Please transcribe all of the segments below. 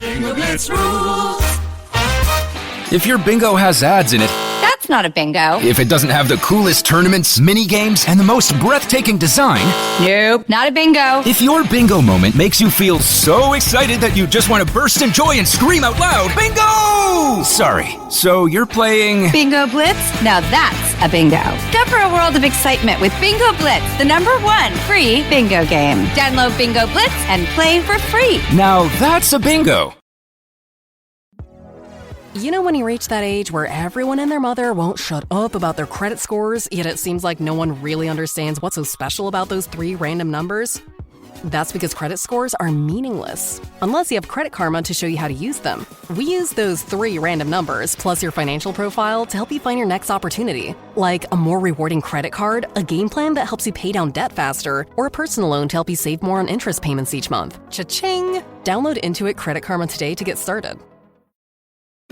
Bingo Blitz rules. If your bingo has ads in it, That's not a bingo. if it doesn't have the coolest tournaments, mini games, and the most breathtaking design, Nope, not a bingo. if your bingo moment makes you feel so excited that you just want to burst in joy and scream out loud, bingo! Sorry, so you're playing... Bingo Blitz? Now that's a bingo. Discover a world of excitement with Bingo Blitz, the #1 free bingo game. Download Bingo Blitz and play for free. Now that's a bingo. You know when you reach that age where everyone and their mother won't shut up about their credit scores, yet it seems like no one really understands what's so special about those 3 random numbers? That's because credit scores are meaningless, unless you have Credit Karma to show you how to use them. We use those 3 random numbers, plus your financial profile, to help you find your next opportunity. Like a more rewarding credit card, a game plan that helps you pay down debt faster, or a personal loan to help you save more on interest payments each month. Cha-ching! Download Intuit Credit Karma today to get started.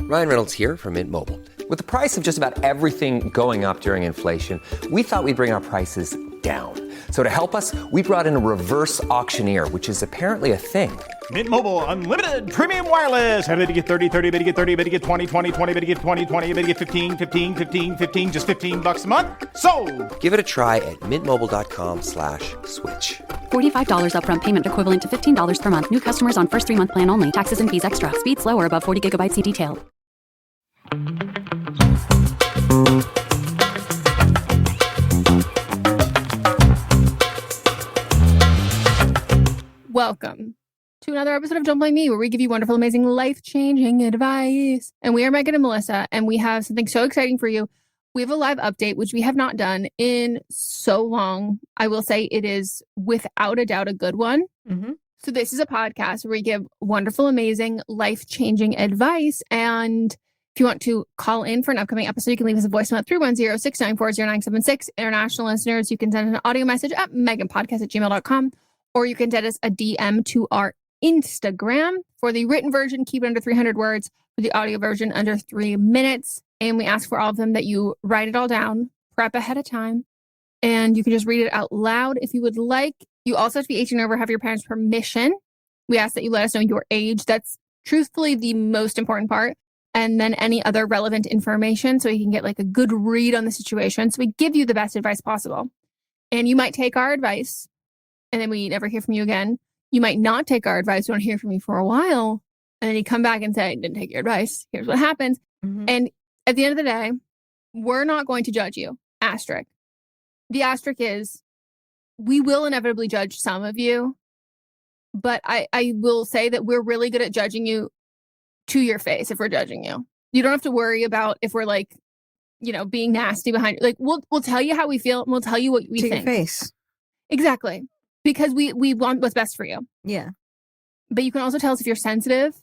Ryan Reynolds here from Mint Mobile. With the price of just about everything going up during inflation, we thought we'd bring our prices down. So to help us, we brought in a reverse auctioneer, which is apparently a thing. Mint Mobile Unlimited Premium Wireless. How to get 30, 30, bit to get 30, bit to get 20, 20, 20, bit to get 20, 20, bit to get 15, 15, 15, 15, just $15 a month? Sold! Give it a try at mintmobile.com/switch. $45 upfront payment equivalent to $15 per month. New customers on first 3-month plan only. Taxes and fees extra. Speed slower above 40 gigabytes. See detail. Welcome to another episode of Don't Blame Me, where we give you wonderful, amazing, life-changing advice. And we are Meghan and Melisa, and we have something so exciting for you. We have a live update, which we have not done in so long. I will say it is, without a doubt, a good one. Mm-hmm. So this is a podcast where we give wonderful, amazing, life-changing advice. And if you want to call in for an upcoming episode, you can leave us a voicemail at 310-694-0976. International listeners, you can send an audio message at meganpodcast@gmail.com, or you can send us a DM to our Instagram. For the written version, keep it under 300 words. For the audio version, under 3 minutes. And we ask for all of them that you write it all down, prep ahead of time, and you can just read it out loud if you would like. You also have to be 18 or over, have your parents' permission. We ask that you let us know your age. That's truthfully the most important part. And then any other relevant information so you can get like a good read on the situation. So we give you the best advice possible. And you might take our advice and then we never hear from you again. You might not take our advice. We don't hear from you for a while. And then you come back and say, didn't take your advice. Here's what happens. Mm-hmm. And at the end of the day, we're not going to judge you. Asterisk. The asterisk is we will inevitably judge some of you. But I will say that we're really good at judging you to your face if we're judging you. You don't have to worry about if we're like, being nasty behind you. Like we'll tell you how we feel and we'll tell you what we to think. your face. Exactly. Because we want what's best for you. Yeah. But you can also tell us if you're sensitive,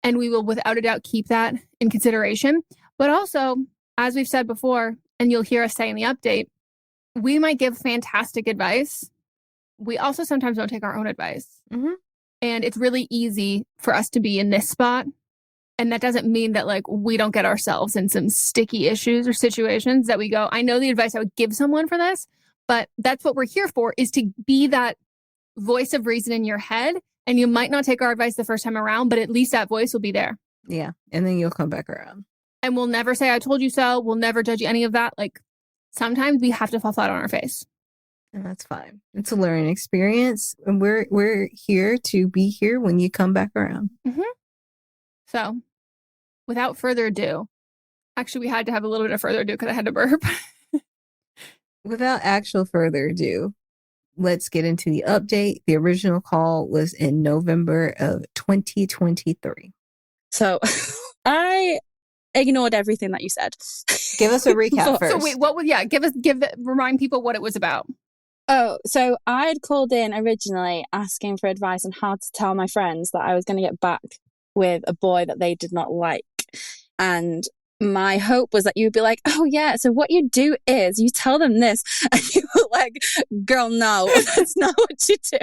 and we will without a doubt keep that in consideration. But also, as we've said before, and you'll hear us say in the update, we might give fantastic advice. We also sometimes don't take our own advice. Mm-hmm. And it's really easy for us to be in this spot. And that doesn't mean that like we don't get ourselves in some sticky issues or situations that we go, I know the advice I would give someone for this, but that's what we're here for, is to be that voice of reason in your head. And you might not take our advice the first time around, but at least that voice will be there. Yeah. And then you'll come back around. And we'll never say, I told you so. We'll never judge you, any of that. Like sometimes we have to fall flat on our face. And that's fine. It's a learning experience. And we're here to be here when you come back around. Mm-hmm. So without further ado, actually, we had to have a little bit of further ado because I had to burp. Without actual further ado, let's get into the update. The original call was in November of 2023. So I ignored everything that you said. Give us a recap first. So wait, remind people what it was about. Oh, so I'd called in originally asking for advice on how to tell my friends that I was going to get back with a boy that they did not like. And my hope was that you'd be like, oh yeah, so what you do is you tell them this. And you were like, girl, no, that's not what you do.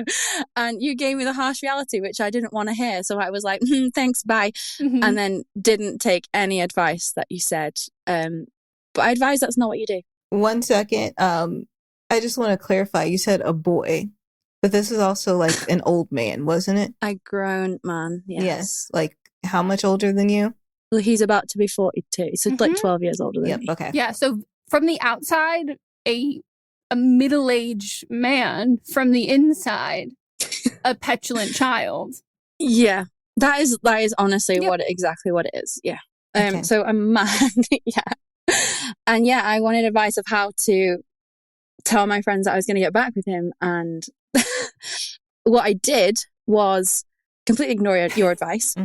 And you gave me the harsh reality, which I didn't want to hear. So I was like, thanks, bye. Mm-hmm. And then didn't take any advice that you said. But I advise that's not what you do. 1 second. I just want to clarify. You said a boy. But this is also like an old man, wasn't it? A grown man, yes. Like how much older than you? Well, he's about to be 42, so like 12 years older than me. Okay. Yeah, so from the outside, a middle-aged man. From the inside, a petulant child. Yeah, that is honestly exactly what it is. Yeah. Okay. So a man, yeah. And yeah, I wanted advice of how to tell my friends that I was going to get back with him. And what I did was completely ignore your advice.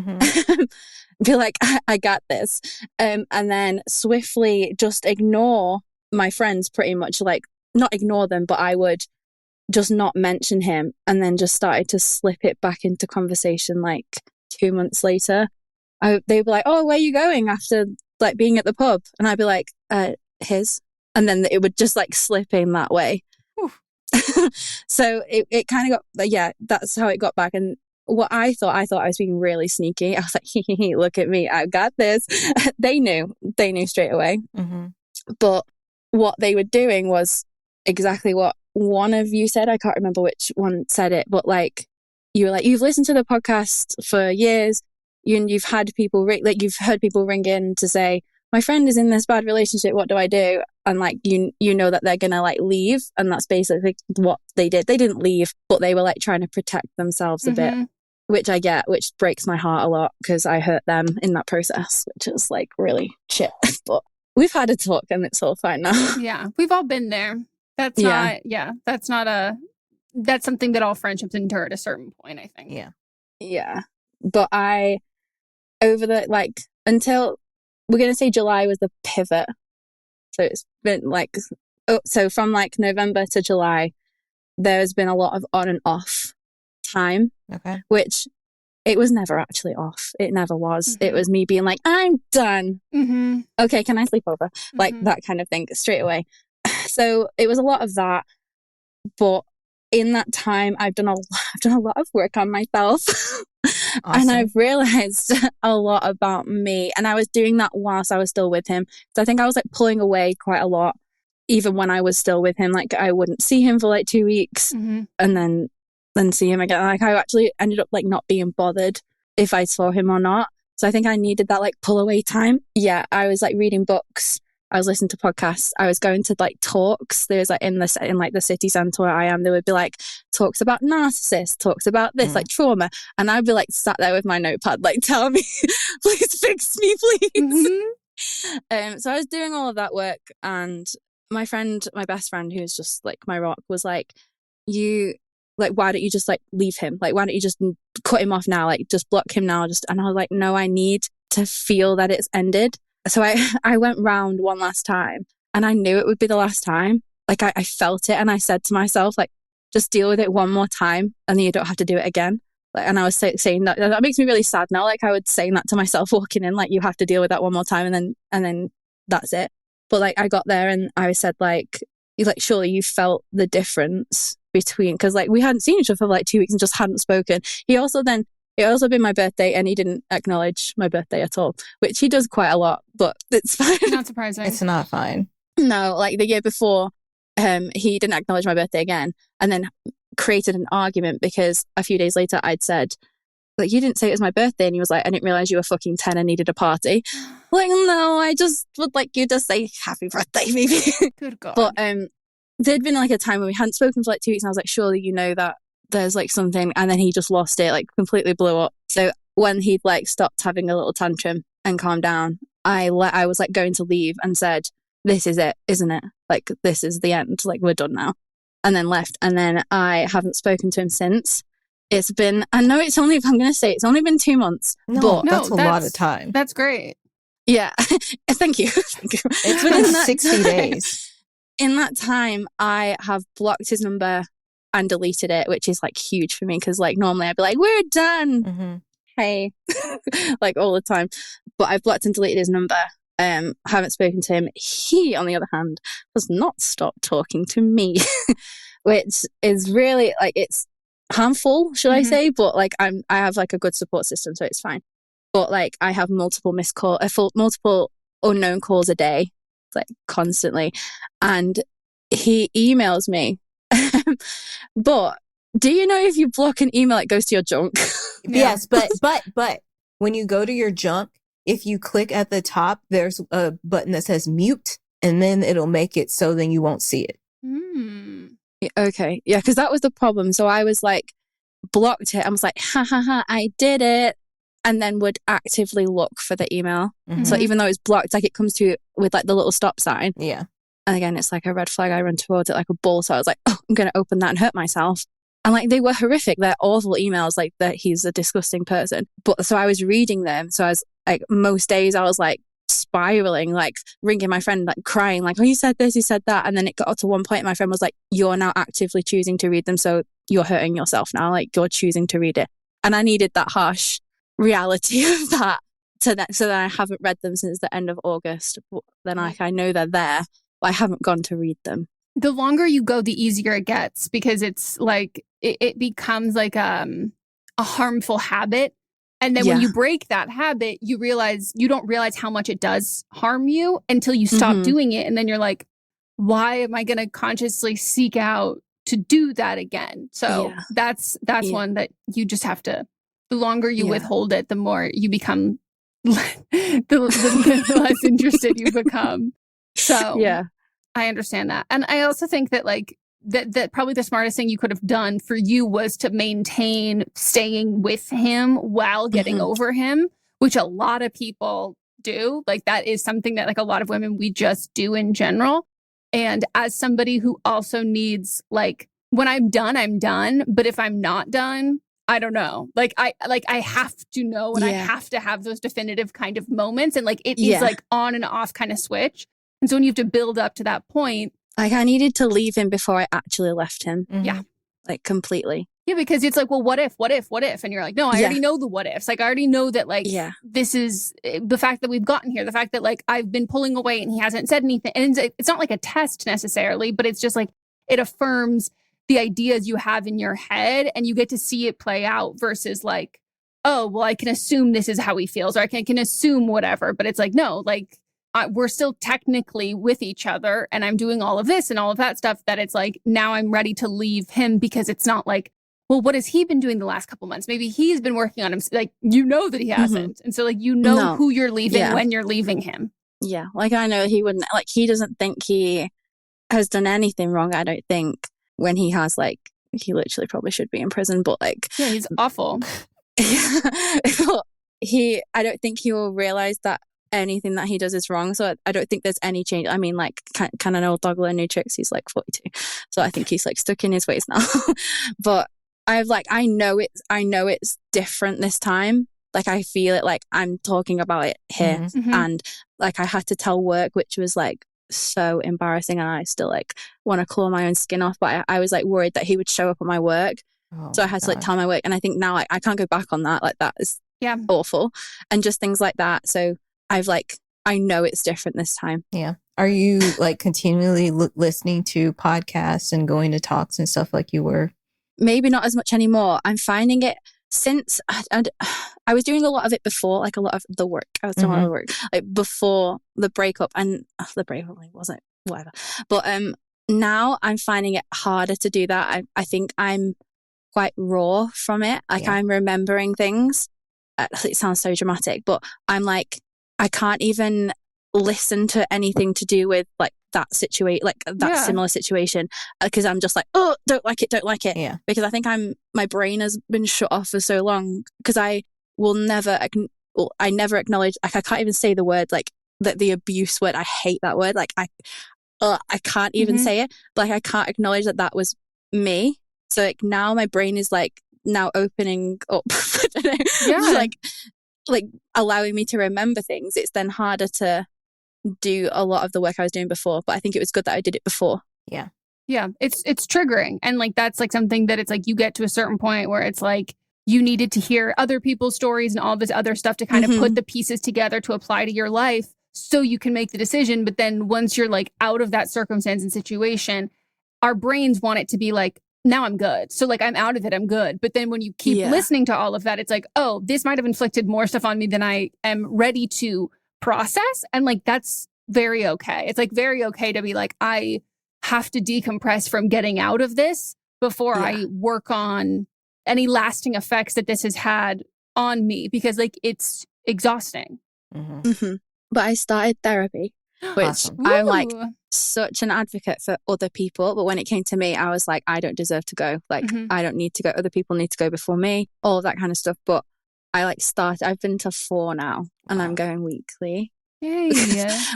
Be like, I got this. And then swiftly just ignore my friends pretty much, like not ignore them, but I would just not mention him, and then just started to slip it back into conversation like 2 months later. They'd be like, oh, where are you going after like being at the pub? And I'd be like, his. And then it would just like slip in that way. So it kind of got, yeah, that's how it got back. And what I thought I was being really sneaky. I was like, look at me, I got this. They knew straight away. But what they were doing was exactly what one of you said. I can't remember which one said it, but like, you were like, you've listened to the podcast for years. You've had people you've heard people ring in to say, my friend is in this bad relationship, what do I do? And like, you know that they're gonna like leave, and that's basically what they did. They didn't leave, but they were like trying to protect themselves a bit, which I get, which breaks my heart a lot because I hurt them in that process, which is like really shit. But we've had a talk and it's all fine now. Yeah, we've all been there. That's something that all friendships endure at a certain point, I think. Yeah. But until we're going to say July was the pivot. So it's been like, so from like November to July, there's been a lot of on and off time. Okay. Which it was never actually off. It never was. It was me being like, I'm done. Okay, can I sleep over? Like that kind of thing straight away. So it was a lot of that. But in that time, I've done a lot of work on myself. And I've realized a lot about me. And I was doing that whilst I was still with him. So I think I was like pulling away quite a lot, even when I was still with him. Like I wouldn't see him for like 2 weeks and then see him again. Like I actually ended up like not being bothered if I saw him or not. So I think I needed that like pull away time. Yeah, I was like reading books. I was listening to podcasts. I was going to like talks. There was like in like the city centre where I am, there would be like talks about narcissists, talks about this, like trauma. And I'd be like sat there with my notepad, like, tell me, please fix me, please. So I was doing all of that work, and my best friend, who's just like my rock, was like, why don't you just like leave him? Like, why don't you just cut him off now? Like, just block him now. And I was like, no, I need to feel that it's ended. So I went round one last time, and I knew it would be the last time. Like I felt it, and I said to myself, like, just deal with it one more time, and then you don't have to do it again. Like, and I was saying that makes me really sad now. Like I would saying that to myself walking in, like, you have to deal with that one more time, and then that's it. But like I got there, and I said like surely you felt the difference between, because like we hadn't seen each other for like 2 weeks and just hadn't spoken. It also been my birthday, and he didn't acknowledge my birthday at all, which he does quite a lot, but it's fine. Not surprising. It's not fine. No, like the year before, he didn't acknowledge my birthday again, and then created an argument because a few days later I'd said, like, you didn't say it was my birthday, and he was like, I didn't realize you were fucking 10 and needed a party. Like, no, I just would like you to say happy birthday, maybe. Good God. But there'd been like a time when we hadn't spoken for like 2 weeks, and I was like, surely you know that there's like something, and then he just lost it, like completely blew up. So when he'd like stopped having a little tantrum and calmed down, I was like going to leave and said, this is it, isn't it? Like, this is the end, like we're done now. And then left, and then I haven't spoken to him since. It's been, I know it's only been 2 months. No, that's a lot of time. That's great. Yeah. Thank you. It's been 60 days. In that time, I have blocked his number and deleted it, which is like huge for me, because like normally I'd be like, we're done. Hey, like all the time. But I've blocked and deleted his number. Haven't spoken to him. He, on the other hand, has not stopped talking to me, which is really like, it's harmful, should I say? But like I have like a good support system, so it's fine. But like I have multiple multiple unknown calls a day, like constantly, and he emails me. But Do you know if you block an email, it goes to your junk? Yes, but when you go to your junk, if you click at the top, there's a button that says mute, and then it'll make it so then you won't see it. Okay. Yeah, because that was the problem. So I was like, blocked it. I was like, ha ha ha, I did it. And then would actively look for the email. So even though it's blocked, like it comes to with like the little stop sign. Yeah. And again, it's like a red flag. I run towards it like a bull. So I was like, oh, I'm going to open that and hurt myself. And like, they were horrific. They're awful emails, like that he's a disgusting person. But so I was reading them. So I was like, most days I was like spiraling, like ringing my friend, like crying, like, oh, you said this, you said that. And then it got to one point, my friend was like, you're now actively choosing to read them. So you're hurting yourself now. Like you're choosing to read it. And I needed that harsh reality of that so that I haven't read them since the end of August. Then I know they're there, but I haven't gone to read them. The longer you go, the easier it gets, because it's like it becomes like a harmful habit. And then when you break that habit, you don't realize how much it does harm you until you stop doing it. And then you're like, why am I going to consciously seek out to do that again? So that's one that you just have to, the longer you withhold it, the more you become, the less interested you become. So yeah, I understand that. And I also think that like, that probably the smartest thing you could have done for you was to maintain staying with him while getting over him, which a lot of people do. Like that is something that like a lot of women, we just do in general. And as somebody who also needs, like, when I'm done. But if I'm not done, I don't know. I have to know, and I have to have those definitive kind of moments. And like, it is like on and off kind of switch. And so when you have to build up to that point, like I needed to leave him before I actually left him. Yeah. Like completely. Yeah, because it's like, well, what if? And you're like, no, I already know the what ifs. Like, I already know that, like, this is the fact that we've gotten here, the fact that, like, I've been pulling away and he hasn't said anything. And it's not like a test necessarily, but it's just like, it affirms the ideas you have in your head and you get to see it play out versus like, oh, well, I can assume this is how he feels, or I can assume whatever. But it's like, no, like, we're still technically with each other and I'm doing all of this and all of that stuff, that it's like, now I'm ready to leave him, because it's not like, well, what has he been doing the last couple months? Maybe he's been working on him. Like, you know that he hasn't. And so like, you know who you're leaving when you're leaving him. Yeah. Like I know he wouldn't, like he doesn't think he has done anything wrong. I don't think, when he has, like, he literally probably should be in prison, but like. Yeah, he's awful. I don't think he will realize that anything that he does is wrong. So I don't think there's any change. I mean, like, can an old dog learn new tricks? He's like 42. So I think he's like stuck in his ways now. But I know it's different this time. Like I feel it, like I'm talking about it here. And like I had to tell work, which was like so embarrassing. And I still like want to claw my own skin off. But I was like worried that he would show up at my work. So I had to like tell my work. And I think now I can't go back on that. Like that is awful. And just things like that. So I know it's different this time. Yeah. Are you like continually listening to podcasts and going to talks and stuff like you were? Maybe not as much anymore. I'm finding it since I was doing a lot of it before, like a lot of the work. I was doing a lot of the work like before the breakup, and the breakup wasn't whatever. But now I'm finding it harder to do that. I think I'm quite raw from it. Like I'm remembering things. It sounds so dramatic, but I'm like, I can't even listen to anything to do with like that situation, like that similar situation, because I'm just like, oh, don't like it. Yeah. Because I think my brain has been shut off for so long, because I never acknowledge, like I can't even say the word, like the abuse word. I hate that word. Like I can't even say it. But, like I can't acknowledge that was me. So like now my brain is like now opening up. I don't know. Yeah. like allowing me to remember things. It's then harder to do a lot of the work I was doing before, but I think it was good that I did it before. Yeah it's triggering, and like that's like something that it's like you get to a certain point where it's like you needed to hear other people's stories and all this other stuff to kind of put the pieces together to apply to your life so you can make the decision. But then once you're like out of that circumstance and situation, our brains want it to be like, now I'm good. So like I'm out of it, I'm good. But then when you keep listening to all of that, it's like, oh, this might have inflicted more stuff on me than I am ready to process. And like, that's very okay. It's like very okay to be like, I have to decompress from getting out of this before I work on any lasting effects that this has had on me, because like it's exhausting. But I started therapy, which Awesome. I'm like Ooh. such an advocate for other people. But when it came to me, I was like, I don't deserve to go. Like, I don't need to go. Other people need to go before me, all of that kind of stuff. But I like I've been to 4 now and I'm going weekly. Yay.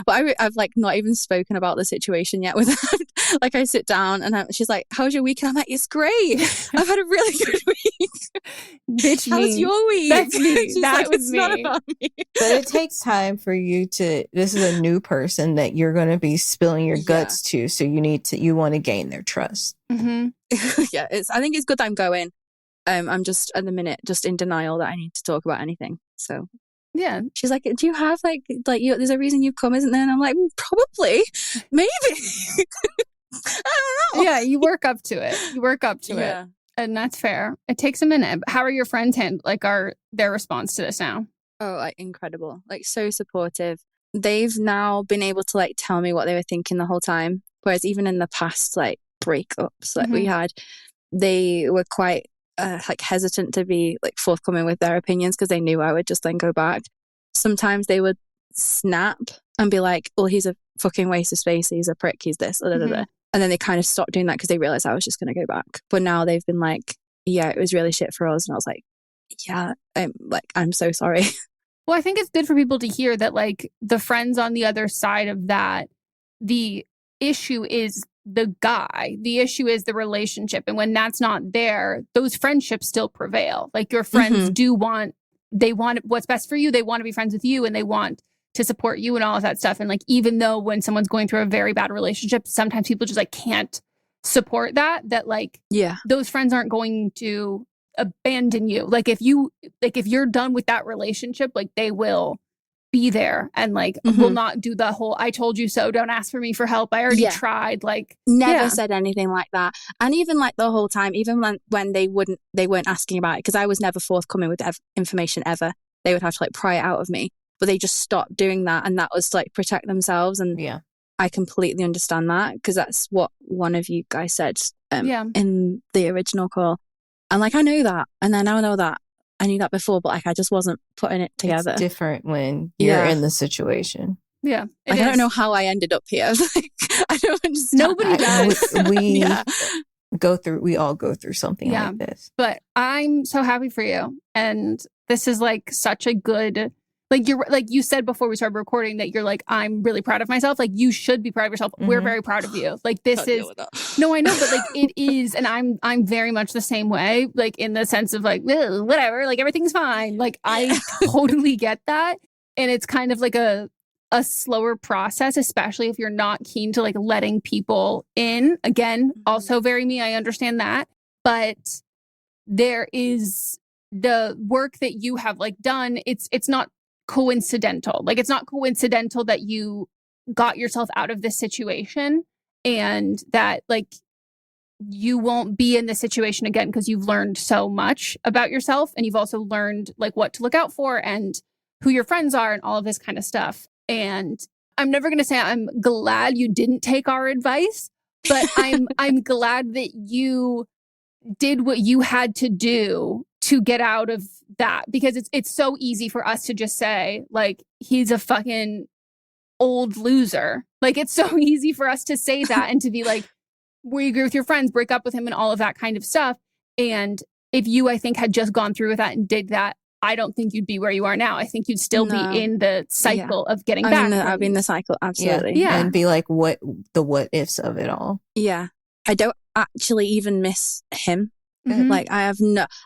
But I've like not even spoken about the situation yet with her. Like I sit down and she's like, how's your week? And I'm like, it's great. I've had a really good week. Bitch, how's me. your week? That's me. She's That like, was it's me. not about me. But it takes time for you this is a new person that you're going to be spilling your guts to. So you want to gain their trust. Mm-hmm. Yeah, I think it's good that I'm going. I'm just at the minute just in denial that I need to talk about anything. So yeah, she's like, do you have like there's a reason you've come, isn't there? And I'm like, probably, maybe. I don't know. Yeah, you work up to it. It, and that's fair. It takes a minute. How are your friends their response to this now? Oh, like incredible, like so supportive. They've now been able to like tell me what they were thinking the whole time, whereas even in the past like breakups that we had, they were quite like hesitant to be like forthcoming with their opinions because they knew I would just then go back. Sometimes they would snap and be like, well, he's a fucking waste of space, he's a prick, he's this, blah, blah, blah. And then they kind of stopped doing that because they realized I was just going to go back. But now they've been like, yeah, it was really shit for us. And I was like, yeah, I'm so sorry. Well, I think it's good for people to hear that like the friends on the other side of that, the issue is the guy, the issue is the relationship. And when that's not there, those friendships still prevail. Like your friends they want what's best for you. They want to be friends with you and they want to support you and all of that stuff. And like, even though when someone's going through a very bad relationship, sometimes people just like can't support that like, those friends aren't going to abandon you. Like if you're done with that relationship, like they will be there and like will not do the whole I told you so, don't ask for me for help, I already tried, like never said anything like that. And even like the whole time, even when they weren't asking about it, because I was never forthcoming with information ever. They would have to like pry it out of me, but they just stopped doing that, and that was to like protect themselves. And I completely understand that, because that's what one of you guys said in the original call. And like I know that, and I now know that. I knew that before, but like I just wasn't putting it together. It's different when you're in the situation. Yeah. Like, I don't know how I ended up here. Like, I don't understand. Nobody does. We all go through something like this. But I'm so happy for you. And this is like such a good, like you're like you said before we started recording that you're like, I'm really proud of myself. Like you should be proud of yourself. We're very proud of you. Like this is no, I know, but like it is, and I'm very much the same way. Like in the sense of like whatever, like everything's fine. Like I totally get that, and it's kind of like a slower process, especially if you're not keen to like letting people in. Again, also very me. I understand that, but there is the work that you have like done. It's not coincidental. Like it's not coincidental that you got yourself out of this situation and that like you won't be in this situation again, because you've learned so much about yourself, and you've also learned like what to look out for and who your friends are and all of this kind of stuff. And I'm never going to say I'm glad you didn't take our advice, but I'm glad that you did what you had to do to get out of that, because it's so easy for us to just say like he's a fucking old loser. Like it's so easy for us to say that and to be like, we agree with your friends, break up with him and all of that kind of stuff. And if you, I think, had just gone through with that and did that, I don't think you'd be where you are now. I think you'd still be in the cycle of getting back. I'll be in the cycle, absolutely. Yeah. And be like, what ifs of it all. Yeah. I don't actually even miss him. Like I have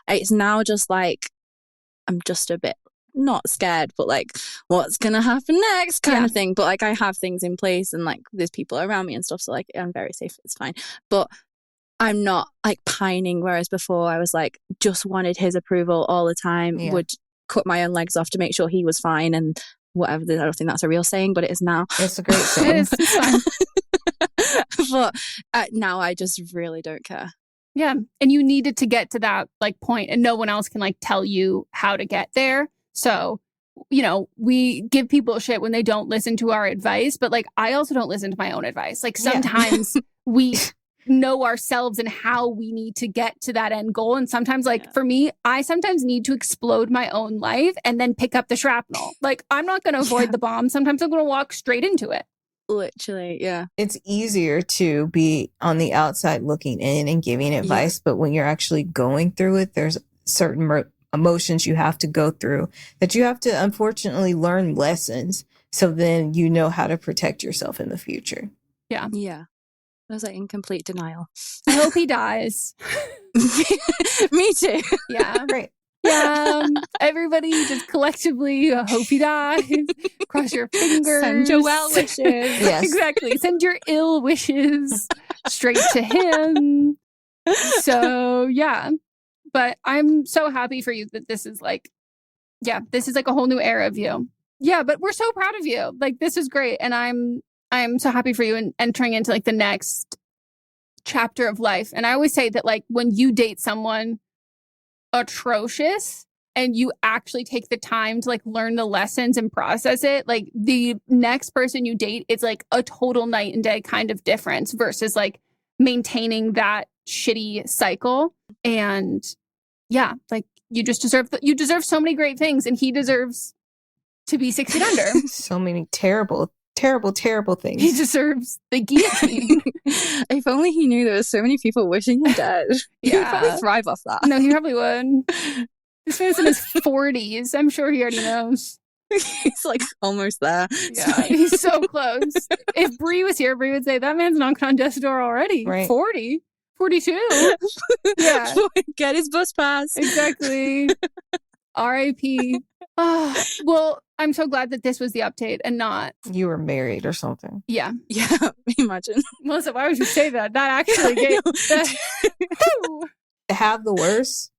it's now just like, I'm just a bit not scared, but like what's going to happen next kind of thing. But like I have things in place and like there's people around me and stuff. So like I'm very safe. It's fine. But I'm not like pining. Whereas before I was like, just wanted his approval all the time, would cut my own legs off to make sure he was fine and whatever. I don't think that's a real saying, but it is now. It's a great saying. It's fine. But now I just really don't care. Yeah. And you needed to get to that like point, and no one else can like tell you how to get there. So, you know, we give people shit when they don't listen to our advice, but like I also don't listen to my own advice. Like sometimes we know ourselves and how we need to get to that end goal. And sometimes, like for me, I sometimes need to explode my own life and then pick up the shrapnel. Like, I'm not going to avoid the bomb. Sometimes I'm going to walk straight into it. Literally, yeah. It's easier to be on the outside looking in and giving advice, but when you're actually going through it, there's certain emotions you have to go through that you have to unfortunately learn lessons. So then you know how to protect yourself in the future. Yeah. Yeah. I was like in complete denial. I hope he dies. Me too. Yeah. Right. Yeah. Everybody just collectively hope he dies. Cross your fingers. Send your well wishes. Yes. Exactly. Send your ill wishes straight to him. So, yeah. But I'm so happy for you that this is like, this is like a whole new era of you. Yeah, but we're so proud of you. Like, this is great. And I'm so happy for you and entering into like the next chapter of life. And I always say that, like, when you date someone atrocious and you actually take the time to like learn the lessons and process it, like the next person you date, it's like a total night and day kind of difference versus like maintaining that shitty cycle. And yeah, like you just deserve you deserve so many great things, and he deserves to be 6 feet under. So many terrible things. He deserves the guillotine. If only he knew there were so many people wishing him dead. He'd probably thrive off that. No, he probably would. This man's in his 40s. I'm sure he already knows. He's like almost there. Yeah, he's so close. If Bree was here, Bree would say, that man's knocking on death's door already. Right. 40, 42. Yeah. Get his bus pass. Exactly. R.I.P. Oh, well, I'm so glad that this was the update and not... You were married or something. Yeah. Yeah, imagine. Melissa, why would you say that? That actually gave... Have the worst.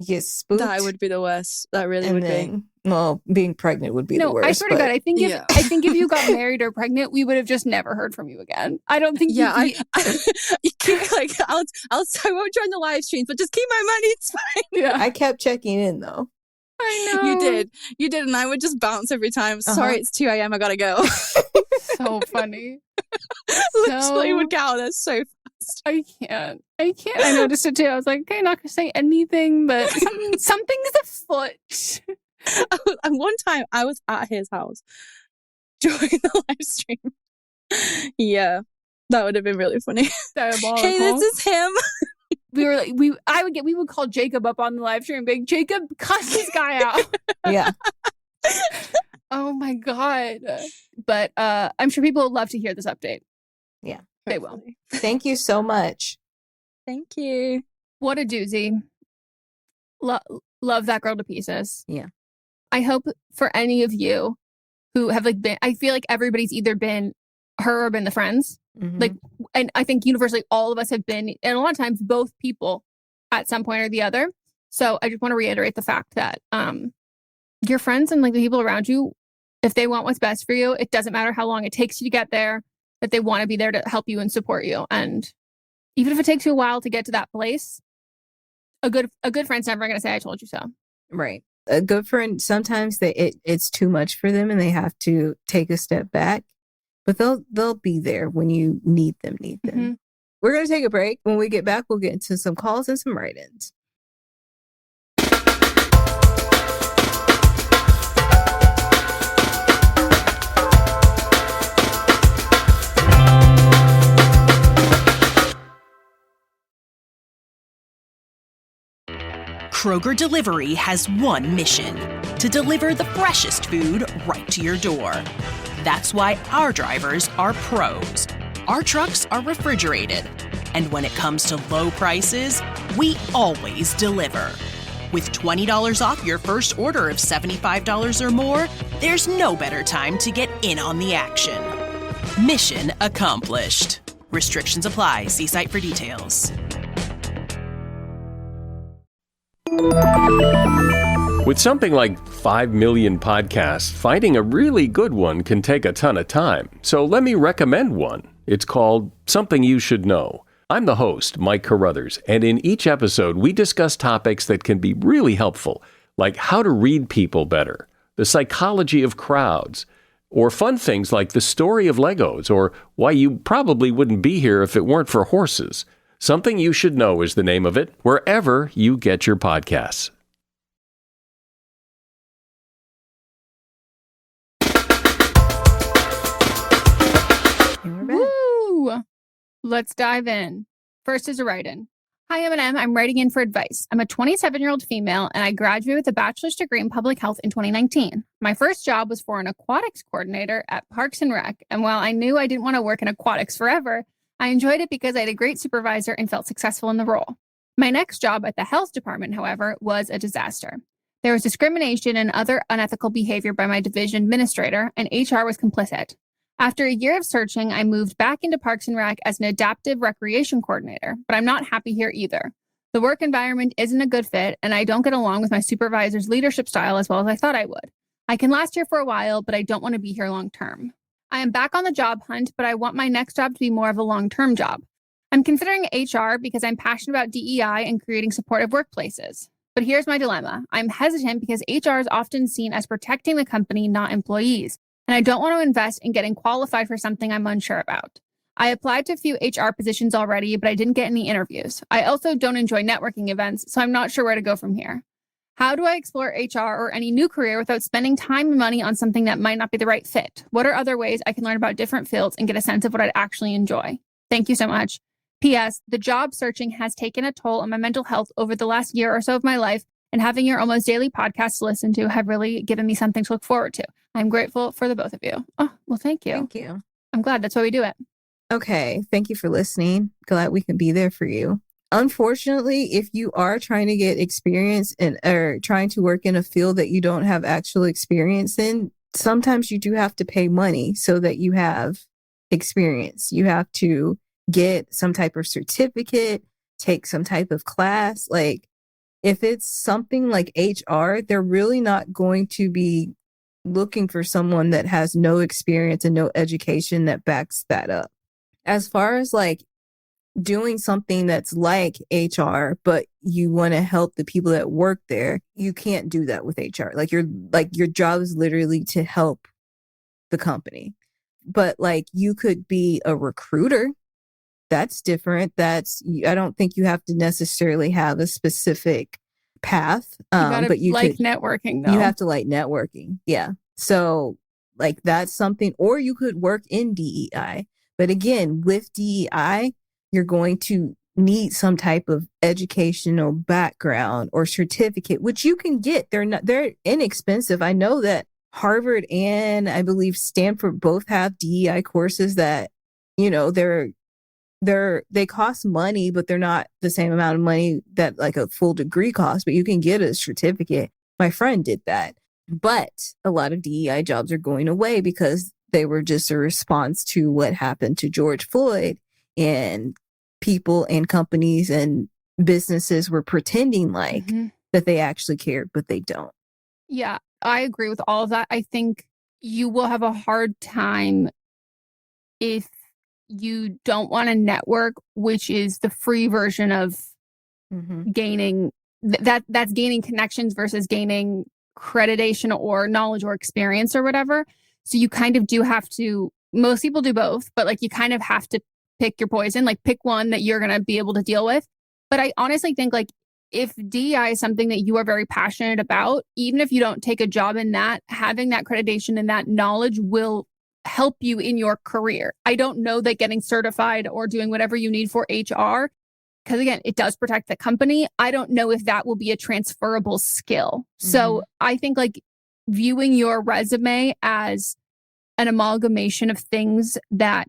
You get spooked. That would be the worst. That really would be. Well, being pregnant would be the worst. I swear to God, I think if you got married or pregnant, we would have just never heard from you again. I don't think. Yeah, you keep like I won't join the live streams, but just keep my money. It's fine. Yeah, I kept checking in though. I know you did, and I would just bounce every time. Sorry, it's 2 a.m. I gotta go. So funny. Literally would get out there so fast. I can't. I noticed it too. I was like, okay, not gonna say anything, but something's afoot. And one time I was at his house during the live stream. Yeah, that would have been really funny. Diabolical. Hey, this is him. We were like, we would call Jacob up on the live stream and be like, Jacob, cuss this guy out. Yeah. Oh my God. But I'm sure people would love to hear this update. Yeah. They will. Thank you so much. Thank you. What a doozy. Love that girl to pieces. Yeah. I hope for any of you who have like been, I feel like everybody's either been her or been the friends. Mm-hmm. Like, and I think universally all of us have been, and a lot of times both people at some point or the other. So I just want to reiterate the fact that your friends and like the people around you, if they want what's best for you, it doesn't matter how long it takes you to get there, that they want to be there to help you and support you. And even if it takes you a while to get to that place, a good friend's never going to say, I told you so. Right. A good friend, sometimes it's too much for them and they have to take a step back, but they'll be there when you need them. Mm-hmm. We're going to take a break. When we get back, we'll get into some calls and some write-ins. Kroger Delivery has one mission: to deliver the freshest food right to your door. That's why our drivers are pros. Our trucks are refrigerated. And when it comes to low prices, we always deliver. With $20 off your first order of $75 or more, there's no better time to get in on the action. Mission accomplished. Restrictions apply. See site for details. With something like 5 million podcasts, finding a really good one can take a ton of time. So let me recommend one. It's called Something You Should Know. I'm the host, Mike Carruthers, and in each episode, we discuss topics that can be really helpful, like how to read people better, the psychology of crowds, Or fun things like the story of Legos, or why you probably wouldn't be here if it weren't for horses. Something You Should Know is the name of it, wherever you get your podcasts. Woo! Let's dive in. First is a write-in. Hi, M&M. I'm writing in for advice. I'm a 27-year-old female, and I graduated with a bachelor's degree in public health in 2019. My first job was for an aquatics coordinator at Parks and Rec, and while I knew I didn't want to work in aquatics forever, I enjoyed it because I had a great supervisor and felt successful in the role. My next job at the health department, however, was a disaster. There was discrimination and other unethical behavior by my division administrator, and HR was complicit. After a year of searching, I moved back into Parks and Rec as an adaptive recreation coordinator, but I'm not happy here either. The work environment isn't a good fit, and I don't get along with my supervisor's leadership style as well as I thought I would. I can last here for a while, but I don't want to be here long term. I am back on the job hunt, but I want my next job to be more of a long-term job. I'm considering HR because I'm passionate about DEI and creating supportive workplaces. But here's my dilemma. I'm hesitant because HR is often seen as protecting the company, not employees. And I don't want to invest in getting qualified for something I'm unsure about. I applied to a few HR positions already, but I didn't get any interviews. I also don't enjoy networking events, so I'm not sure where to go from here. How do I explore HR or any new career without spending time and money on something that might not be the right fit? What are other ways I can learn about different fields and get a sense of what I'd actually enjoy? Thank you so much. P.S. The job searching has taken a toll on my mental health over the last year or so of my life, and having your almost daily podcasts to listen to have really given me something to look forward to. I'm grateful for the both of you. Oh, well, thank you. Thank you. I'm glad. That's why we do it. Okay. Thank you for listening. Glad we can be there for you. Unfortunately, if you are trying to get experience or trying to work in a field that you don't have actual experience in, sometimes you do have to pay money so that you have experience. You have to get some type of certificate, take some type of class. Like, if it's something like HR, they're really not going to be looking for someone that has no experience and no education that backs that up. As far as like doing something that's like HR, but you want to help the people that work there, you can't do that with HR. Your job is literally to help the company. But like you could be a recruiter. That's different. I don't think you have to necessarily have a specific path. But you like could, networking though. You have to like networking. Yeah. So like that's something, or you could work in DEI. But again, with DEI, you're going to need some type of educational background or certificate, which you can get. They're inexpensive. I know that Harvard and I believe Stanford both have DEI courses that, they cost money, but they're not the same amount of money that like a full degree costs, but you can get a certificate. My friend did that. But a lot of DEI jobs are going away because they were just a response to what happened to George Floyd, and people and companies and businesses were pretending like that they actually cared, but they don't. Yeah, I agree with all of that. I think you will have a hard time if you don't want to network, which is the free version of gaining that's gaining connections versus gaining accreditation or knowledge or experience or whatever. So you kind of do have to, most people do both, but like you kind of have to pick your poison, like pick one that you're going to be able to deal with. But I honestly think like if DEI is something that you are very passionate about, even if you don't take a job in that, having that accreditation and that knowledge will help you in your career. I don't know that getting certified or doing whatever you need for HR, because again, it does protect the company. I don't know if that will be a transferable skill. So I think like viewing your resume as an amalgamation of things that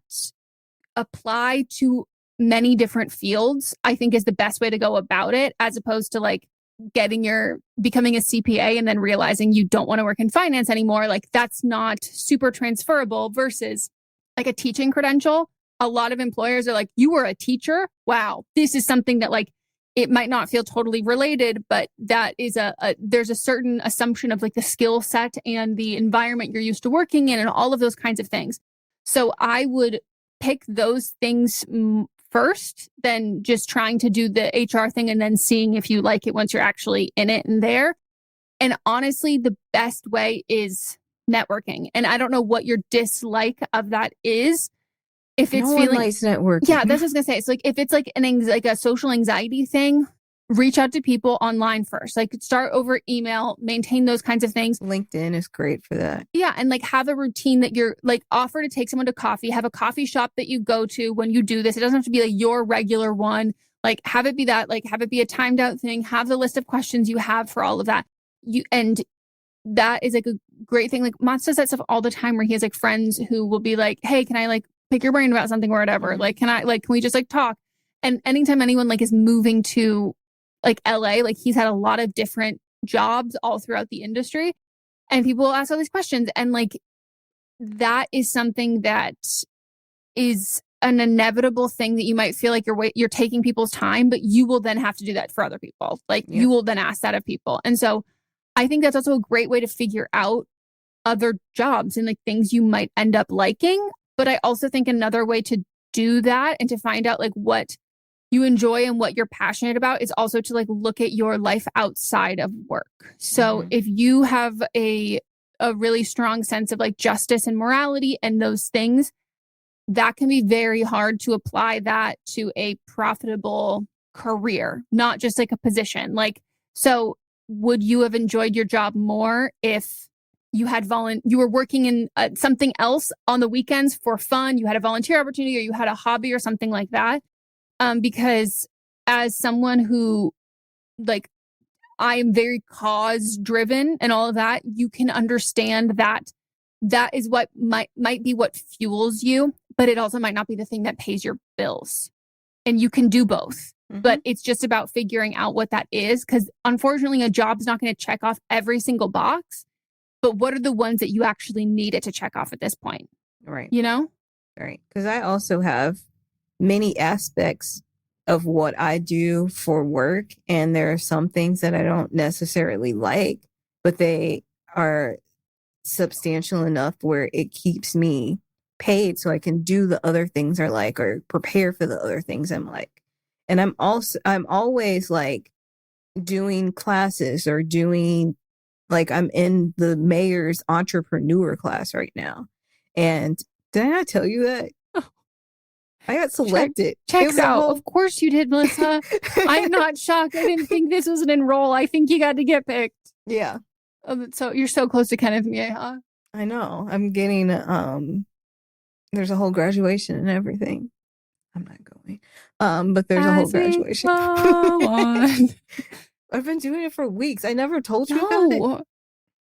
apply to many different fields, I think is the best way to go about it, as opposed to like becoming a CPA and then realizing you don't want to work in finance anymore. Like that's not super transferable versus like a teaching credential. A lot of employers are like, you were a teacher? Wow. This is something that like, it might not feel totally related, but that is there's a certain assumption of like the skill set and the environment you're used to working in and all of those kinds of things. So I would pick those things first than just trying to do the HR thing and then seeing if you like it once you're actually in it and there. And honestly, the best way is networking. And I don't know what your dislike of that is. If it's no feeling one likes networking. Yeah, that's what I was gonna say. It's like if it's like like a social anxiety thing, reach out to people online first. Like start over email, maintain those kinds of things. LinkedIn is great for that. Yeah, and like have a routine that you're like offer to take someone to coffee, have a coffee shop that you go to when you do this. It doesn't have to be like your regular one. Like have it be that, like have it be a timed out thing, have the list of questions you have for all of that. And that is like a great thing. Like Mats does that stuff all the time where he has like friends who will be like, hey, can I like pick your brain about something or whatever? Like, can we just like talk? And anytime anyone like is moving to like LA, like he's had a lot of different jobs all throughout the industry and people will ask all these questions. And like, that is something that is an inevitable thing that you might feel like you're taking people's time, but you will then have to do that for other people. Like you will then ask that of people. And so I think that's also a great way to figure out other jobs and like things you might end up liking. But I also think another way to do that and to find out like what you enjoy and what you're passionate about is also to like look at your life outside of work. So if you have a really strong sense of like justice and morality and those things, that can be very hard to apply that to a profitable career, not just like a position. Like, so would you have enjoyed your job more if you had you were working in something else on the weekends for fun, you had a volunteer opportunity or you had a hobby or something like that? Because as someone who like, I am very cause driven and all of that, you can understand that that is what might be what fuels you, but it also might not be the thing that pays your bills. And you can do both. But it's just about figuring out what that is. Because unfortunately, a job is not going to check off every single box. But what are the ones that you actually need it to check off at this point? Right. You know? Right. Because I also have many aspects of what I do for work. And there are some things that I don't necessarily like, but they are substantial enough where it keeps me paid so I can do the other things I like or prepare for the other things I'm like. And I'm always like doing classes or doing, like I'm in the mayor's entrepreneur class right now. And did I not tell you that? I got selected. Checks out. Of course you did, Melissa. I'm not shocked. I didn't think this was an enroll. I think you got to get picked. Yeah. So you're so close to Kenneth Mie, huh? I know. I'm getting, there's a whole graduation and everything. I'm not going. But there's a whole graduation. I've been doing it for weeks. I never told you about it.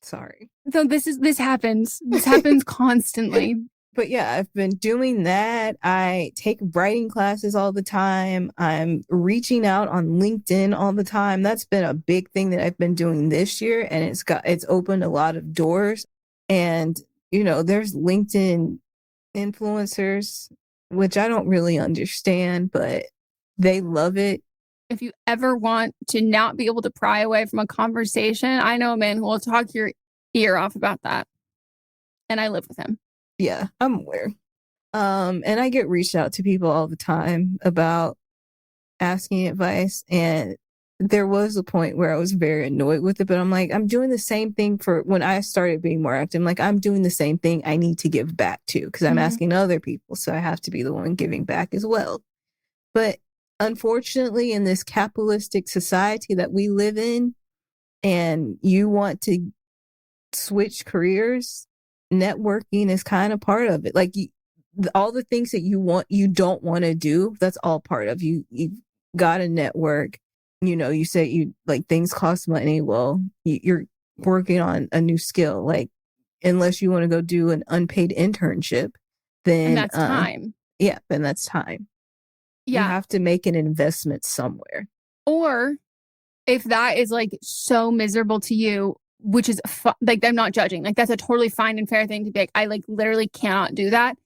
Sorry. So this happens. This happens constantly. But yeah, I've been doing that. I take writing classes all the time. I'm reaching out on LinkedIn all the time. That's been a big thing that I've been doing this year, and it's opened a lot of doors. And you know, there's LinkedIn influencers, which I don't really understand, but they love it. If you ever want to not be able to pry away from a conversation, I know a man who will talk your ear off about that. And I live with him. Yeah, I'm aware. And I get reached out to people all the time about asking advice. And there was a point where I was very annoyed with it, but I'm like, I'm doing the same thing for when I started being more active. I'm like, I'm doing the same thing I need to give back to because I'm asking other people. So I have to be the one giving back as well. But unfortunately, in this capitalistic society that we live in, and you want to switch careers, networking is kind of part of it. Like all the things that you don't want to do, that's all part of you. You've got to network. You know, you say you like things cost money. Well, you're working on a new skill. Like, unless you want to go do an unpaid internship, then and that's time. Yeah, then that's time. Yeah. You have to make an investment somewhere. Or if that is like so miserable to you, which is like, I'm not judging. Like, that's a totally fine and fair thing to be like, I like literally cannot do that.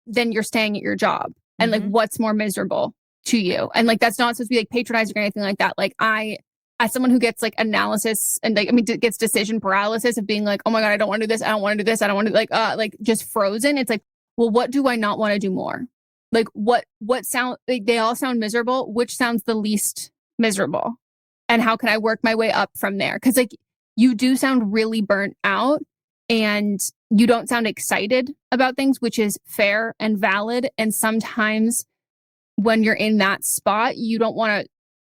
Then you're staying at your job. And like, what's more miserable to you? And like, that's not supposed to be like patronizing or anything like that. Like as someone who gets like analysis and like, gets decision paralysis of being like, oh my God, I don't want to do this. I don't want to do this. I don't want to like just frozen. It's like, well, what do I not want to do more? Like what sound, like they all sound miserable. Which sounds the least miserable? And how can I work my way up from there? Cause like you do sound really burnt out. and you don't sound excited about things, which is fair and valid. And sometimes when you're in that spot, you don't want to,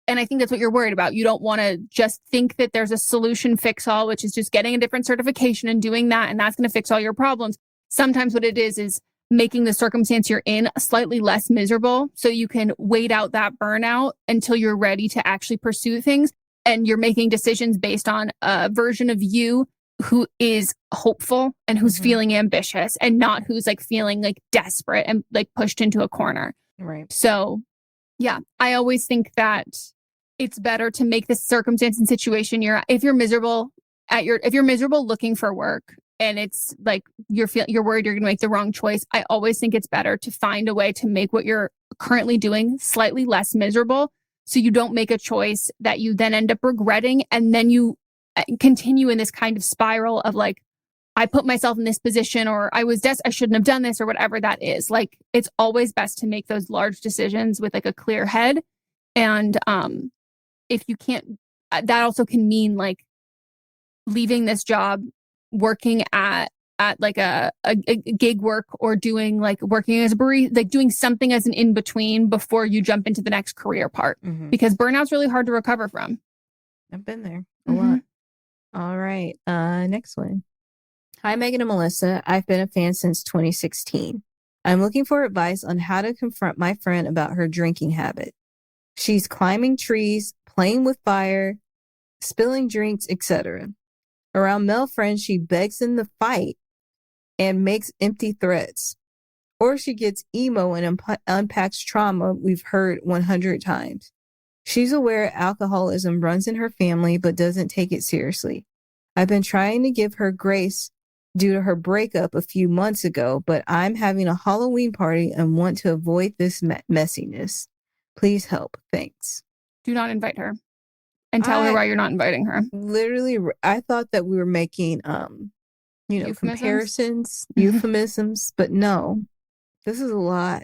and I think that's what you're worried about. You don't want to just think that there's a solution fix all, which is just getting a different certification and doing that, and that's going to fix all your problems. Sometimes what it is making the circumstance you're in slightly less miserable so you can wait out that burnout until you're ready to actually pursue things. And you're making decisions based on a version of you who is hopeful and who's feeling ambitious, and not who's like feeling like desperate and like pushed into a corner. Right. So yeah, I always think that it's better to make the circumstance and situation if you're miserable looking for work and it's like you're worried you're going to make the wrong choice, I always think it's better to find a way to make what you're currently doing slightly less miserable, so you don't make a choice that you then end up regretting, and then you continue in this kind of spiral of like, I put myself in this position, or I shouldn't have done this, or whatever that is. Like, it's always best to make those large decisions with like a clear head. And if you can't, that also can mean like leaving this job, working at like a gig work, or doing like working as a barista, like doing something as an in between before you jump into the next career part, because burnout's really hard to recover from. I've been there a lot. All right. Next one. Hi, Meghan and Melisa. I've been a fan since 2016. I'm looking for advice on how to confront my friend about her drinking habit. She's climbing trees, playing with fire, spilling drinks, etc. Around male friends, she begs them to fight and makes empty threats. Or she gets emo and unpacks trauma we've heard 100 times. She's aware alcoholism runs in her family, but doesn't take it seriously. I've been trying to give her grace due to her breakup a few months ago, but I'm having a Halloween party and want to avoid this messiness. Please help. Thanks. Do not invite her, and tell her why you're not inviting her. Literally, I thought that we were making, Euphemisms? Comparisons, euphemisms, but no, this is a lot.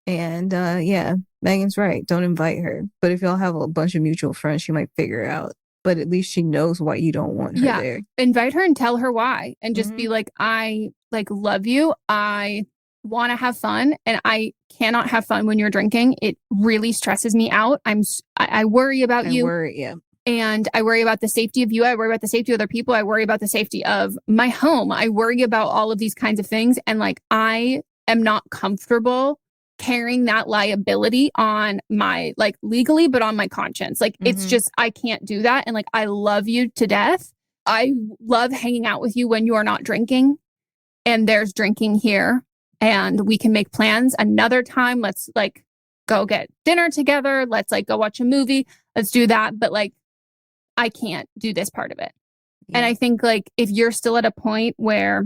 And yeah, Megan's right. Don't invite her. But if y'all have a bunch of mutual friends, she might figure it out. But at least she knows why you don't want her there. Invite her and tell her why, and just be like, I like love you. I want to have fun, and I cannot have fun when you're drinking. It really stresses me out. I worry about you. And I worry about the safety of you. I worry about the safety of other people. I worry about the safety of my home. I worry about all of these kinds of things. And like, I am not comfortable carrying that liability on my, like, legally, but on my conscience. Like, it's just, I can't do that. And like, I love you to death. I love hanging out with you when you are not drinking and there's drinking here, and we can make plans another time. Let's like go get dinner together. Let's like go watch a movie. Let's do that. But like, I can't do this part of it. Yeah. And I think like, if you're still at a point where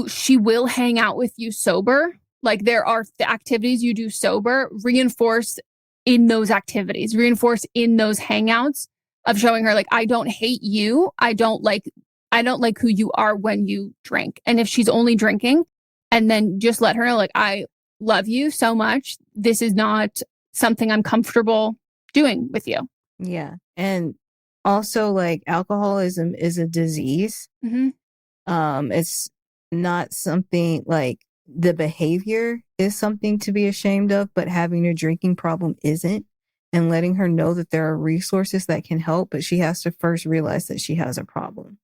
she will hang out with you sober, like there are the activities you do sober, reinforce in those activities, reinforce in those hangouts of showing her like, I don't hate you. I don't like who you are when you drink. And if she's only drinking, and then just let her know, like, I love you so much. This is not something I'm comfortable doing with you. Yeah. And also, like, alcoholism is a disease. It's not something like the behavior is something to be ashamed of, but having a drinking problem isn't. And letting her know that there are resources that can help, but she has to first realize that she has a problem.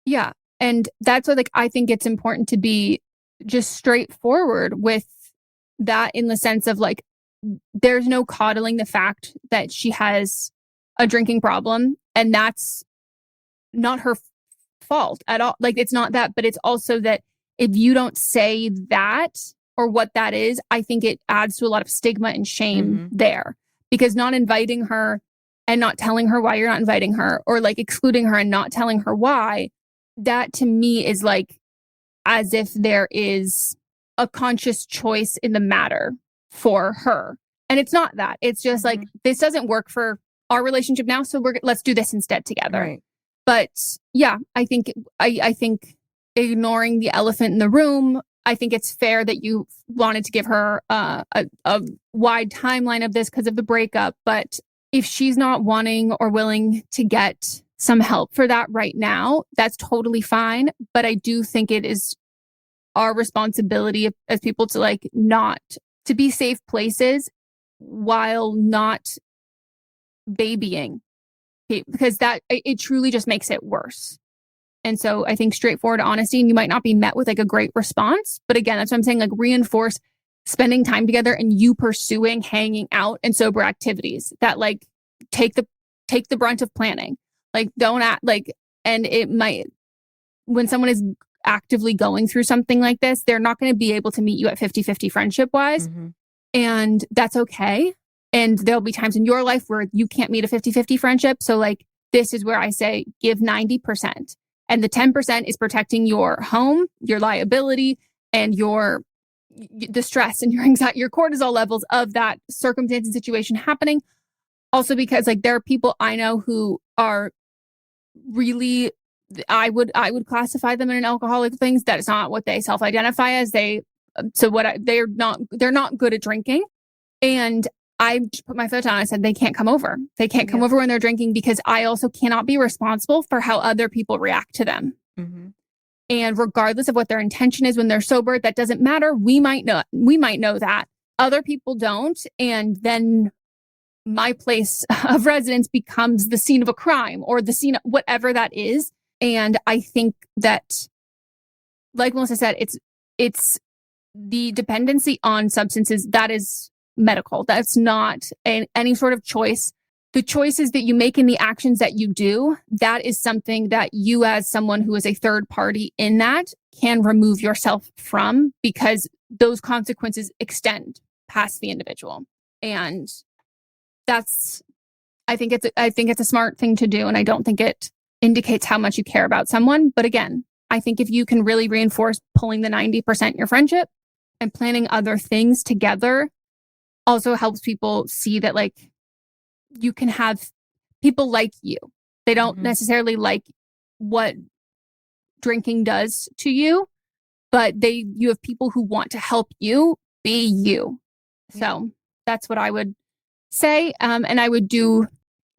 Yeah. And that's what, like, I think it's important to be just straightforward with that, in the sense of like, there's no coddling the fact that she has a drinking problem, and that's not her fault at all. Like, it's not that, but it's also that if you don't say that or what that is, I think it adds to a lot of stigma and shame there, because not inviting her and not telling her why you're not inviting her, or like excluding her and not telling her why, that to me is like as if there is a conscious choice in the matter for her. And it's not that. It's just like, this doesn't work for our relationship now, so let's do this instead together. Right. But yeah, I think ignoring the elephant in the room, I think it's fair that you wanted to give her a wide timeline of this because of the breakup. But if she's not wanting or willing to get some help for that right now, that's totally fine. But I do think it is our responsibility as people to like not to be safe places while not babying, because that it truly just makes it worse. And so I think straightforward honesty, and you might not be met with like a great response, but again, that's what I'm saying, like reinforce spending time together and you pursuing hanging out and sober activities that like take the brunt of planning. Like don't act like, and it might, when someone is actively going through something like this, they're not going to be able to meet you at 50-50 friendship wise. Mm-hmm. And that's okay. And there'll be times in your life where you can't meet a 50-50 friendship. So like, this is where I say, give 90%. And the 10% is protecting your home, your liability, and the stress and your anxiety, your cortisol levels of that circumstance and situation happening. Also because like there are people I know who are really, I would classify them in an alcoholic things. That is not what they self-identify as. They're not good at drinking. And I put my foot down. I said, they can't come over. They can't come over when they're drinking because I also cannot be responsible for how other people react to them. Mm-hmm. And regardless of what their intention is when they're sober, that doesn't matter. We might know that. Other people don't. And then my place of residence becomes the scene of a crime or the scene, whatever that is. And I think that, like Melissa said, it's the dependency on substances that is medical. That's not any sort of choice. The choices that you make and the actions that you do, that is something that you as someone who is a third party in that can remove yourself from, because those consequences extend past the individual. And I think it's a smart thing to do. And I don't think it indicates how much you care about someone. But again, I think if you can really reinforce pulling the 90% in your friendship and planning other things together also helps people see that like you can have people like you. They don't necessarily like what drinking does to you, but you have people who want to help you be you. So that's what I would say. And I would do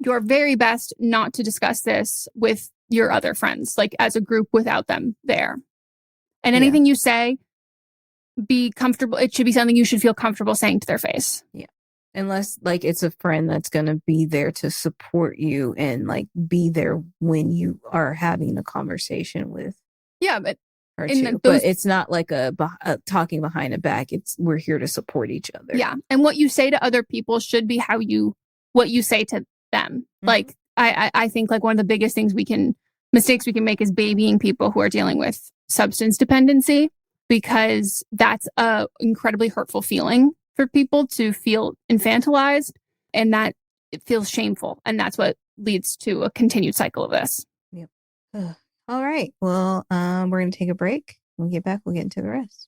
your very best not to discuss this with your other friends, like as a group without them there. And anything you say, be comfortable. It should be something you should feel comfortable saying to their face. Yeah. Unless like it's a friend that's going to be there to support you and like be there when you are having a conversation with. Yeah, but but it's not like a talking behind a back. We're here to support each other. Yeah. And what you say to other people should be what you say to them. Mm-hmm. Like I think like one of the biggest mistakes we can make is babying people who are dealing with substance dependency, because that's a incredibly hurtful feeling for people to feel infantilized, and that it feels shameful. And that's what leads to a continued cycle of this. Yep. All right. Well, we're going to take a break. When we get back, we'll get into the rest.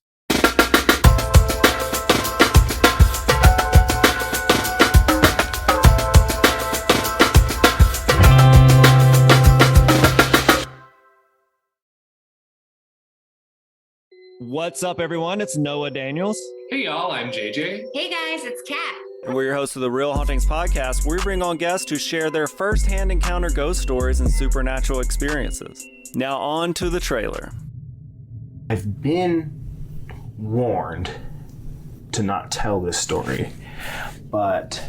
What's up, everyone? It's Noah Daniels. Hey, y'all. I'm JJ. Hey, guys. It's Kat. And we're your hosts of the Real Hauntings podcast, where we bring on guests who share their first-hand encounter ghost stories and supernatural experiences. Now on to the trailer. I've been warned to not tell this story, but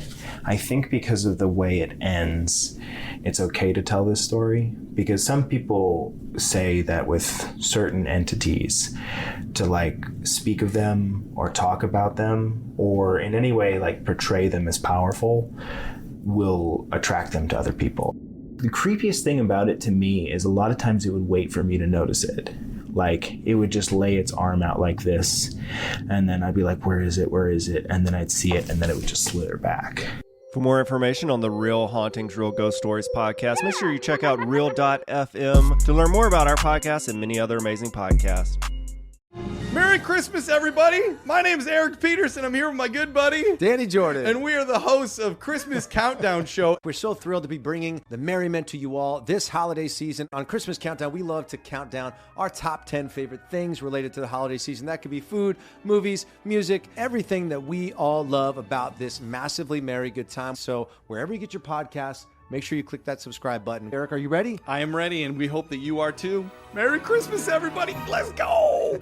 I think because of the way it ends, it's okay to tell this story, because some people say that with certain entities, to like speak of them or talk about them or in any way like portray them as powerful will attract them to other people. The creepiest thing about it to me is a lot of times it would wait for me to notice it. Like it would just lay its arm out like this, and then I'd be like, where is it? Where is it? And then I'd see it, and then it would just slither back. For more information on the Real Hauntings, Real Ghost Stories podcast, make sure you check out real.fm to learn more about our podcast and many other amazing podcasts. Merry Christmas, everybody! My name is Eric Peterson. I'm here with my good buddy, Danny Jordan. And we are the hosts of Christmas Countdown Show. We're so thrilled to be bringing the merriment to you all this holiday season. On Christmas Countdown, we love to count down our top 10 favorite things related to the holiday season. That could be food, movies, music, everything that we all love about this massively merry good time. So wherever you get your podcasts, Make sure you click that subscribe button. Eric, are you ready? I am ready, and we hope that you are too. Merry Christmas, everybody. Let's go.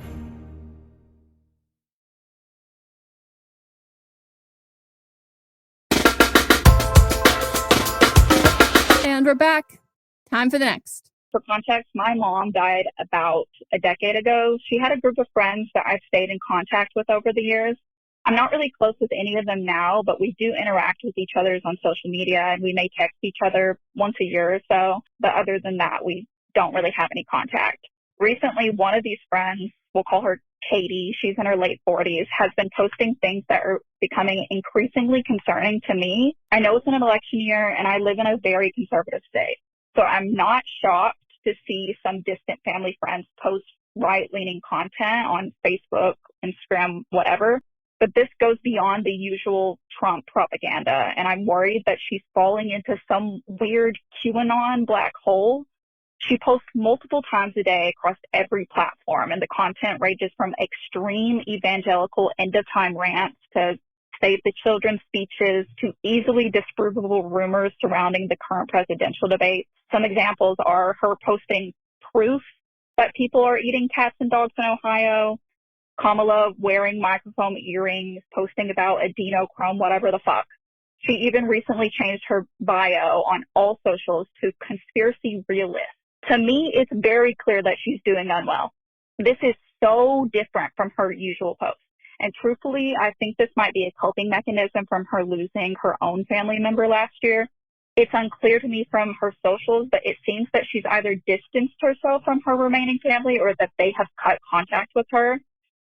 And we're back. Time for the next. For context, my mom died about a decade ago. She had a group of friends that I've stayed in contact with over the years. I'm not really close with any of them now, but we do interact with each other on social media, and we may text each other once a year or so. But other than that, we don't really have any contact. Recently, one of these friends, we'll call her Katie, she's in her late 40s, has been posting things that are becoming increasingly concerning to me. I know it's an election year, and I live in a very conservative state. So I'm not shocked to see some distant family friends post right-leaning content on Facebook, Instagram, whatever. But this goes beyond the usual Trump propaganda, and I'm worried that she's falling into some weird QAnon black hole. She posts multiple times a day across every platform, and the content ranges from extreme evangelical end-of-time rants to save the children speeches to easily disprovable rumors surrounding the current presidential debate. Some examples are her posting proof that people are eating cats and dogs in Ohio, Kamala wearing microphone earrings, posting about adrenochrome, whatever the fuck. She even recently changed her bio on all socials to conspiracy realist. To me, it's very clear that she's doing unwell. This is so different from her usual posts. And truthfully, I think this might be a coping mechanism from her losing her own family member last year. It's unclear to me from her socials, but it seems that she's either distanced herself from her remaining family or that they have cut contact with her.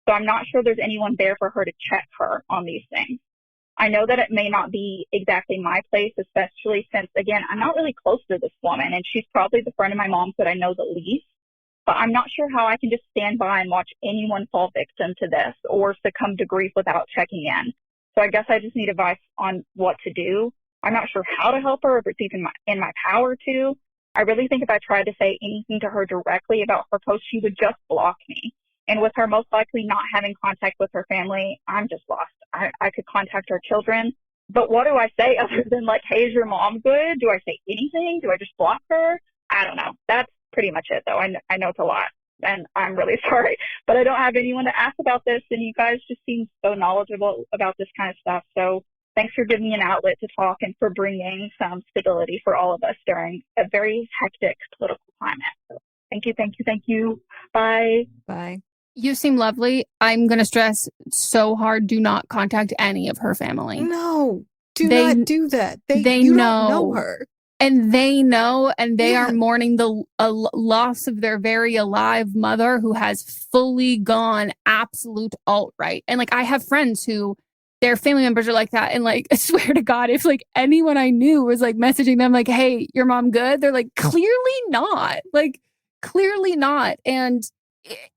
So I'm not sure there's anyone there for her to check her on these things. I know that it may not be exactly my place, especially since, again, I'm not really close to this woman, and she's probably the friend of my mom's that I know the least. But I'm not sure how I can just stand by and watch anyone fall victim to this or succumb to grief without checking in. So I guess I just need advice on what to do. I'm not sure how to help her, if it's even in my power to. I really think if I tried to say anything to her directly about her post, she would just block me. And with her most likely not having contact with her family, I'm just lost. I could contact her children. But what do I say other than like, hey, is your mom good? Do I say anything? Do I just block her? I don't know. That's pretty much it, though. I know it's a lot, and I'm really sorry. But I don't have anyone to ask about this, and you guys just seem so knowledgeable about this kind of stuff. So thanks for giving me an outlet to talk and for bringing some stability for all of us during a very hectic political climate. So thank you, thank you, thank you. Bye. Bye. You seem lovely. I'm going to stress so hard, do not contact any of her family. No, not do that. You don't know her. And they know, and they are mourning the loss of their very alive mother who has fully gone absolute alt-right. And like, I have friends who their family members are like that. And like, I swear to God, if like anyone I knew was like messaging them like, hey, your mom good? They're like, clearly not. Like, clearly not. And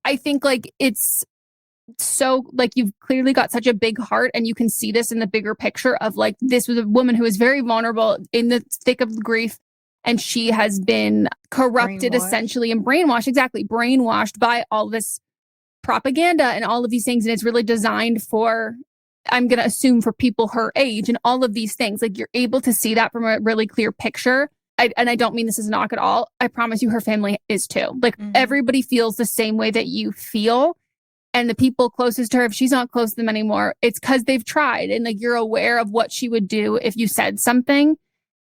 I think like it's so like you've clearly got such a big heart, and you can see this in the bigger picture of like this was a woman who was very vulnerable in the thick of grief, and she has been corrupted essentially and brainwashed by all this propaganda and all of these things. And it's really designed for, I'm going to assume, for people her age and all of these things. Like you're able to see that from a really clear picture. And I don't mean this as a knock at all. I promise you her family is too. Like everybody feels the same way that you feel. And the people closest to her, if she's not close to them anymore, it's because they've tried. And like you're aware of what she would do if you said something.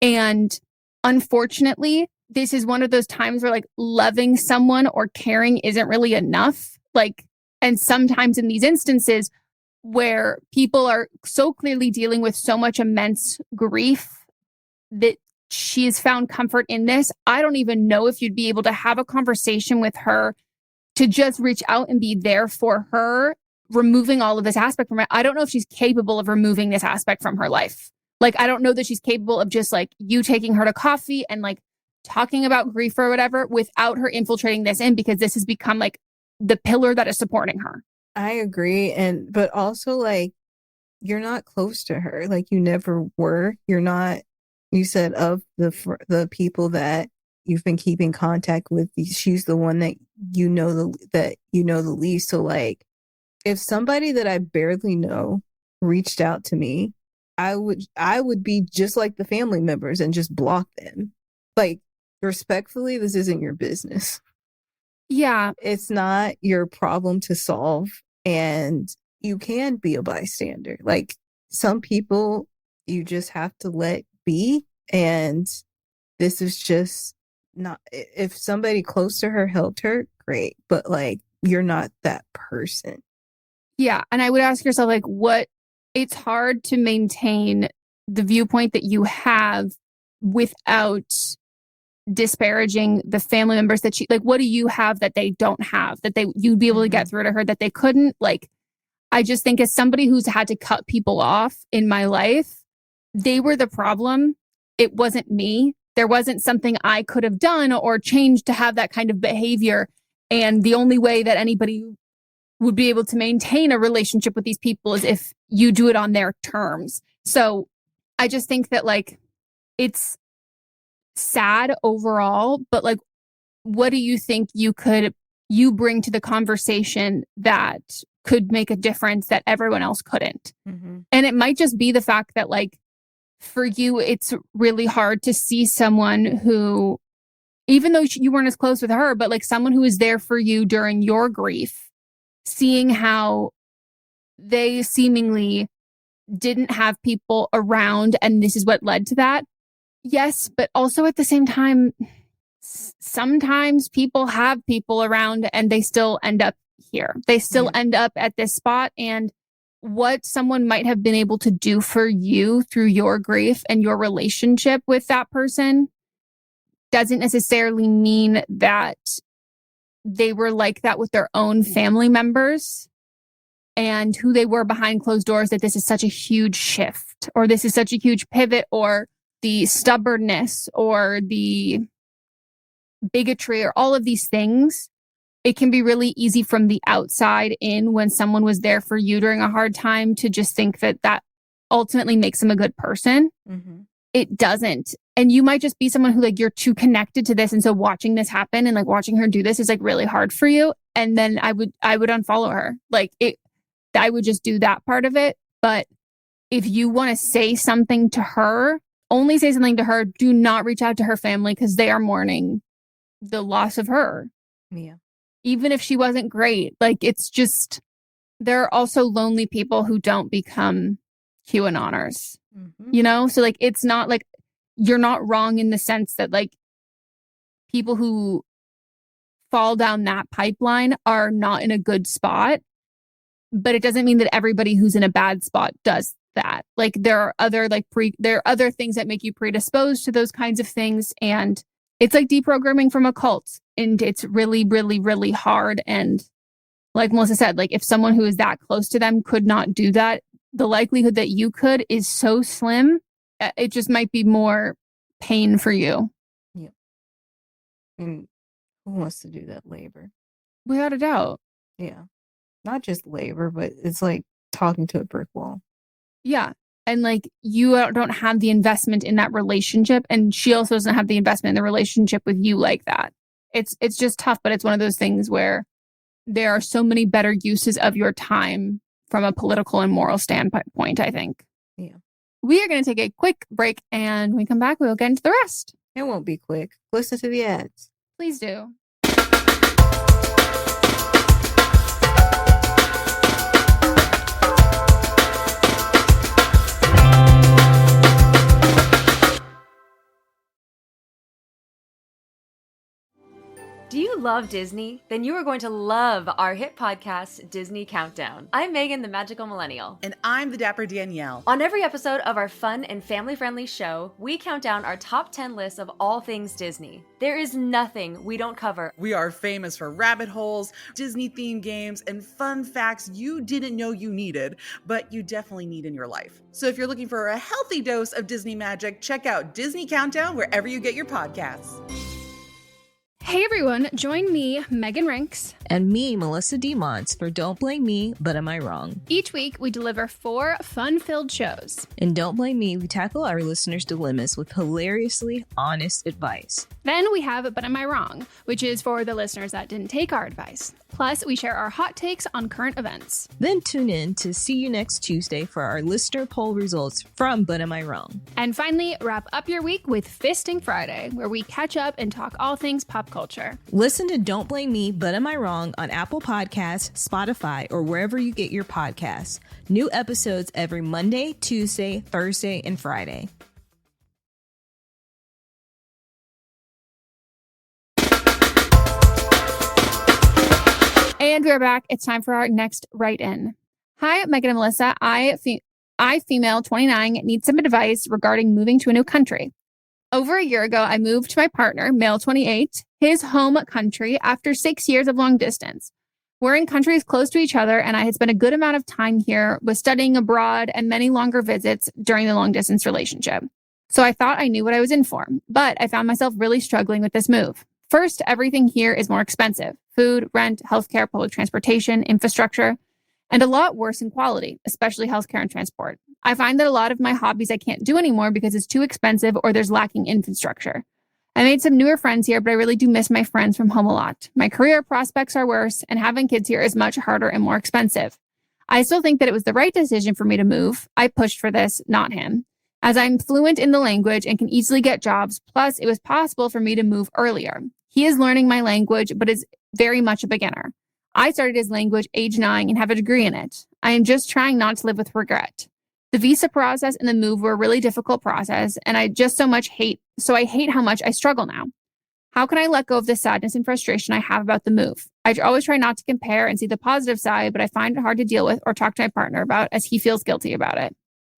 And unfortunately, this is one of those times where like loving someone or caring isn't really enough. Like, and sometimes in these instances where people are so clearly dealing with so much immense grief that she has found comfort in this. I don't even know if you'd be able to have a conversation with her to just reach out and be there for her, removing all of this aspect from it. I don't know if she's capable of removing this aspect from her life. Like, I don't know that she's capable of just like you taking her to coffee and like talking about grief or whatever without her infiltrating this in, because this has become like the pillar that is supporting her. I agree. But also like, you're not close to her. Like you never were. You're not. You said of the people that you've been keeping contact with, she's the one that you know the least. So like, if somebody that I barely know reached out to me, I would be just like the family members and just block them. Like, respectfully, this isn't your business. Yeah. It's not your problem to solve, and you can be a bystander. Like, some people you just have to let be, and this is just not, if somebody close to her helped her, great, but like, you're not that person. Yeah. And I would ask yourself, like, it's hard to maintain the viewpoint that you have without disparaging the family members that what do you have that they don't have, that you'd be able to get through to her that they couldn't? Like, I just think as somebody who's had to cut people off in my life, they were the problem. It wasn't me. There wasn't something I could have done or changed to have that kind of behavior. And the only way that anybody would be able to maintain a relationship with these people is if you do it on their terms. So I just think that, like, it's sad overall, but like, what do you think you bring to the conversation that could make a difference that everyone else couldn't? Mm-hmm. And it might just be the fact that, like, for you, it's really hard to see someone who, even though you weren't as close with her, but like someone who is there for you during your grief, seeing how they seemingly didn't have people around, and this is what led to that. Yes, but also at the same time, sometimes people have people around and they still end up here. They still end up at this spot, and what someone might have been able to do for you through your grief and your relationship with that person doesn't necessarily mean that they were like that with their own family members and who they were behind closed doors, that this is such a huge shift, or this is such a huge pivot, or the stubbornness or the bigotry or all of these things. It can be really easy from the outside in, when someone was there for you during a hard time, to just think that ultimately makes them a good person. Mm-hmm. It doesn't. And you might just be someone who, like, you're too connected to this. And so watching this happen and like watching her do this is like really hard for you. And then I would unfollow her. Like, I would just do that part of it. But if you want to say something to her, only say something to her. Do not reach out to her family, because they are mourning the loss of her. Yeah. Even if she wasn't great, like, it's just, there are also lonely people who don't become QAnoners, you know? So like, it's not like, you're not wrong in the sense that, like, people who fall down that pipeline are not in a good spot, but it doesn't mean that everybody who's in a bad spot does that. Like, there are other things that make you predisposed to those kinds of things. And it's like deprogramming from a cult. And it's really, really, really hard. And like Melissa said, like, if someone who is that close to them could not do that, the likelihood that you could is so slim. It just might be more pain for you. Yeah. And who wants to do that labor? Without a doubt. Yeah. Not just labor, but it's like talking to a brick wall. Yeah. And like, you don't have the investment in that relationship. And she also doesn't have the investment in the relationship with you like that. It's just tough, but it's one of those things where there are so many better uses of your time from a political and moral standpoint, I think. Yeah. We are going to take a quick break, and when we come back, we'll get into the rest. It won't be quick. Listen to the ads. Please do. Do you love Disney? Then you are going to love our hit podcast, Disney Countdown. I'm Megan, the Magical Millennial. And I'm the Dapper Danielle. On every episode of our fun and family-friendly show, we count down our top 10 lists of all things Disney. There is nothing we don't cover. We are famous for rabbit holes, Disney-themed games, and fun facts you didn't know you needed, but you definitely need in your life. So if you're looking for a healthy dose of Disney magic, check out Disney Countdown wherever you get your podcasts. Hey everyone, join me, Megan Rinks. And me, Melissa DeMonts, for Don't Blame Me, But Am I Wrong? Each week, we deliver 4 fun-filled shows. In Don't Blame Me, we tackle our listeners' dilemmas with hilariously honest advice. Then we have But Am I Wrong, which is for the listeners that didn't take our advice. Plus, we share our hot takes on current events. Then tune in to See You Next Tuesday for our listener poll results from But Am I Wrong? And finally, wrap up your week with Fisting Friday, where we catch up and talk all things pop culture. Listen to Don't Blame Me, But Am I Wrong on Apple Podcasts, Spotify, or wherever you get your podcasts. New episodes every Monday, Tuesday, Thursday, and Friday. And we're back. It's time for our next write-in. Hi, Meghan and Melissa. I, female 29, need some advice regarding moving to a new country. Over a year ago, I moved to my partner, male 28, his home country after 6 years of long distance. We're in countries close to each other, and I had spent a good amount of time here with studying abroad and many longer visits during the long distance relationship. So I thought I knew what I was in for, but I found myself really struggling with this move. First, everything here is more expensive: food, rent, healthcare, public transportation, infrastructure, and a lot worse in quality, especially healthcare and transport. I find that a lot of my hobbies I can't do anymore because it's too expensive or there's lacking infrastructure. I made some newer friends here, but I really do miss my friends from home a lot. My career prospects are worse, and having kids here is much harder and more expensive. I still think that it was the right decision for me to move. I pushed for this, not him, as I'm fluent in the language and can easily get jobs. Plus, it was possible for me to move earlier. He is learning my language, but is very much a beginner. I started his language age 9 and have a degree in it. I am just trying not to live with regret. The visa process and the move were a really difficult process, and I hate how much I struggle now. How can I let go of the sadness and frustration I have about the move? I always try not to compare and see the positive side, but I find it hard to deal with or talk to my partner about, as he feels guilty about it.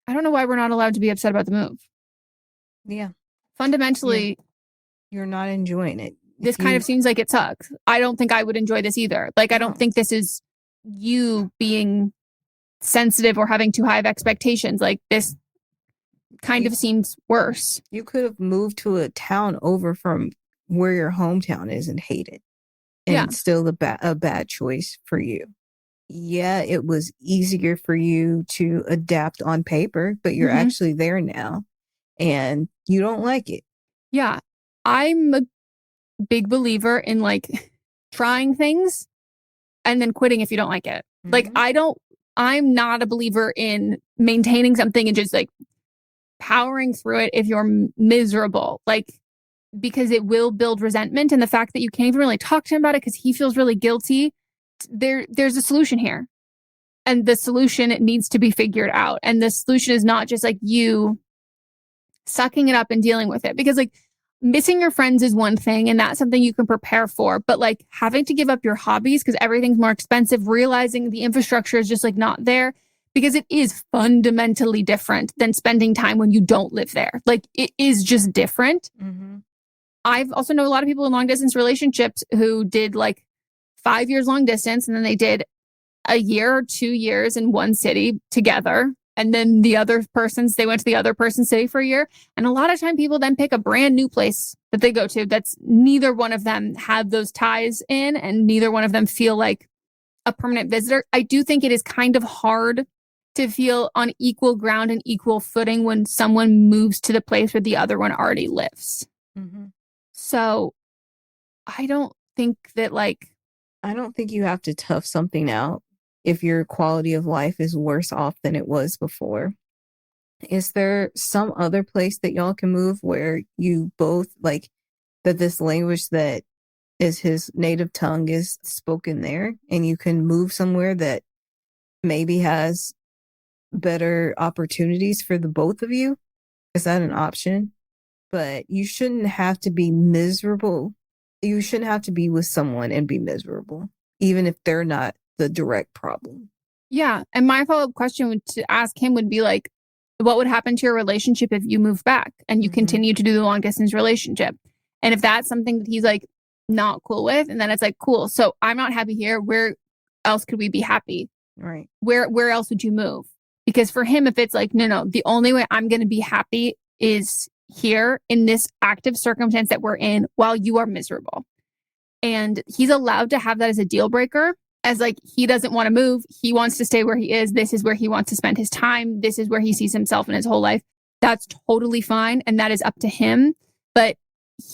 I don't know why we're not allowed to be upset about the move. Yeah. Fundamentally, you're not enjoying it. This kind of seems like it sucks. I don't think I would enjoy this either. Like, I don't think this is you being sensitive or having too high of expectations. Like, this kind of seems worse. You could have moved to a town over from where your hometown is and hate it. And it's still a bad choice for you. Yeah, it was easier for you to adapt on paper, but you're actually there now and you don't like it. Yeah. I'm a big believer in like trying things and then quitting if you don't like it. Like, I'm not a believer in maintaining something and just like powering through it if you're miserable, like, because it will build resentment. And the fact that you can't even really talk to him about it because he feels really guilty, there's a solution here. And the solution needs to be figured out. And the solution is not just like you sucking it up and dealing with it, because like missing your friends is one thing and that's something you can prepare for, but like having to give up your hobbies because everything's more expensive, realizing the infrastructure is just like not there, because it is fundamentally different than spending time when you don't live there. Like, it is just different. I've also know a lot of people in long distance relationships who did like 5 years long distance, and then they did a year or 2 years in one city together. And then they went to the other person's city for a year. And a lot of time people then pick a brand new place that they go to that's neither one of them had those ties in, and neither one of them feel like a permanent visitor. I do think it is kind of hard to feel on equal ground and equal footing when someone moves to the place where the other one already lives. So I don't think you have to tough something out if your quality of life is worse off than it was before. Is there some other place that y'all can move where you both like that this language that is his native tongue is spoken there, and you can move somewhere that maybe has better opportunities for the both of you? Is that an option? But you shouldn't have to be miserable. You shouldn't have to be with someone and be miserable, even if they're not the direct problem. Yeah. And my follow-up question to ask him would be like, what would happen to your relationship if you move back and you continue to do the long distance relationship? And if that's something that he's like not cool with, and then it's like, cool, so I'm not happy here. Where else could we be happy? Right. Where else would you move? Because for him, if it's like, no, the only way I'm going to be happy is here in this active circumstance that we're in while you are miserable. And he's allowed to have that as a deal breaker, as like, he doesn't want to move. He wants to stay where he is. This is where he wants to spend his time. This is where he sees himself in his whole life. That's totally fine. And that is up to him. But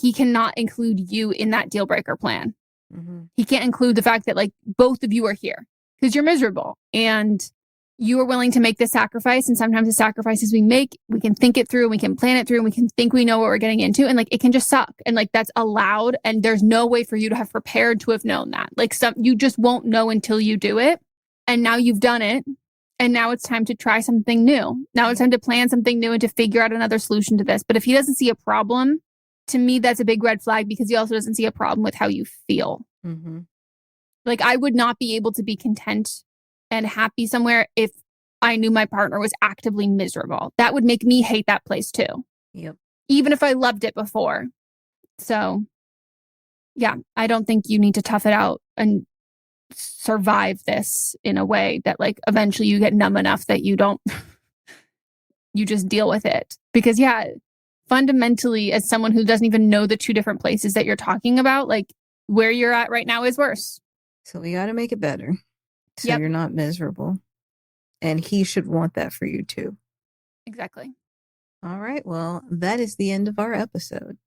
he cannot include you in that deal breaker plan. Mm-hmm. He can't include the fact that like both of you are here because you're miserable and you are willing to make this sacrifice. And sometimes the sacrifices we make, we can think it through and we can plan it through and we can think we know what we're getting into. And like, it can just suck. And like, that's allowed. And there's no way for you to have prepared to have known that. Like you just won't know until you do it. And now you've done it. And now it's time to try something new. Now it's time to plan something new and to figure out another solution to this. But if he doesn't see a problem, to me, that's a big red flag because he also doesn't see a problem with how you feel. Mm-hmm. Like I would not be able to be content and happy somewhere if I knew my partner was actively miserable. That would make me hate that place too. Yep. Even if I loved it before. So yeah, I don't think you need to tough it out and survive this in a way that like eventually you get numb enough that you don't, you just deal with it. Because yeah, fundamentally as someone who doesn't even know the two different places that you're talking about, like where you're at right now is worse. So we got to make it better. So you're not miserable. And he should want that for you too. Exactly. All right. Well, that is the end of our episode.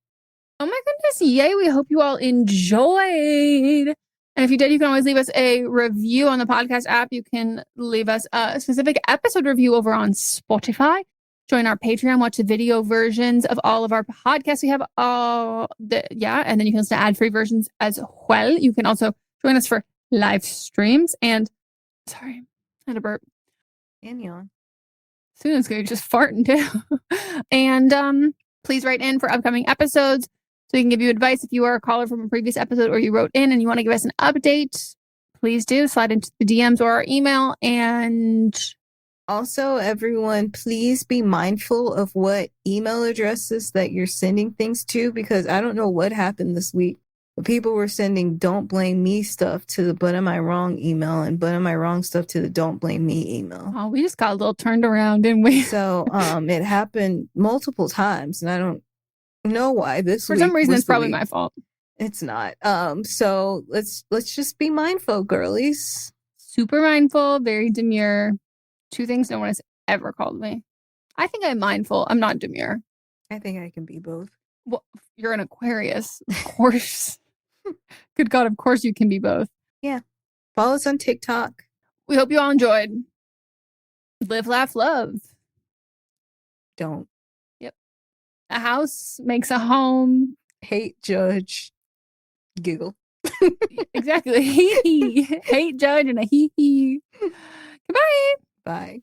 Oh my goodness. Yay. We hope you all enjoyed. And if you did, you can always leave us a review on the podcast app. You can leave us a specific episode review over on Spotify. Join our Patreon, watch the video versions of all of our podcasts. We have and then you can listen to ad-free versions as well. You can also join us for live streams and sorry, I had a burp. And yawn. Soon it's going to just farting too. And please write in for upcoming episodes so we can give you advice if you are a caller from a previous episode or you wrote in and you want to give us an update. Please do slide into the DMs or our email. And also, everyone, please be mindful of what email addresses that you're sending things to, because I don't know what happened this week. But people were sending don't blame me stuff to the but am I wrong email and but am I wrong stuff to the don't blame me email. Oh, we just got a little turned around, didn't we? So it happened multiple times and I don't know why this For some reason it's probably my fault. It's not. So let's just be mindful, girlies. Super mindful, very demure. Two things no one has ever called me. I think I'm mindful. I'm not demure. I think I can be both. Well, you're an Aquarius. Of course. Good God, of course you can be both. Yeah. Follow us on TikTok. We hope you all enjoyed. Live, laugh, love. Don't. Yep. A house makes a home. Hate, judge, giggle. Exactly. Hate, judge, and a hee. Goodbye. Bye.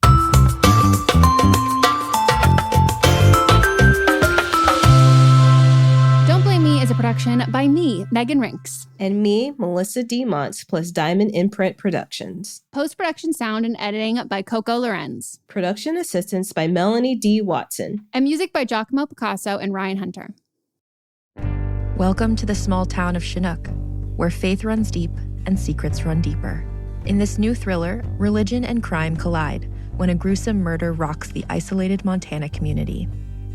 Don't Blame Me is a production by me, Megan Rinks. And me, Melissa D. Montz, plus Diamond Imprint Productions. Post-production sound and editing by Coco Lorenz. Production assistance by Melanie D. Watson. And music by Giacomo Picasso and Ryan Hunter. Welcome to the small town of Chinook, where faith runs deep and secrets run deeper. In this new thriller, religion and crime collide when a gruesome murder rocks the isolated Montana community.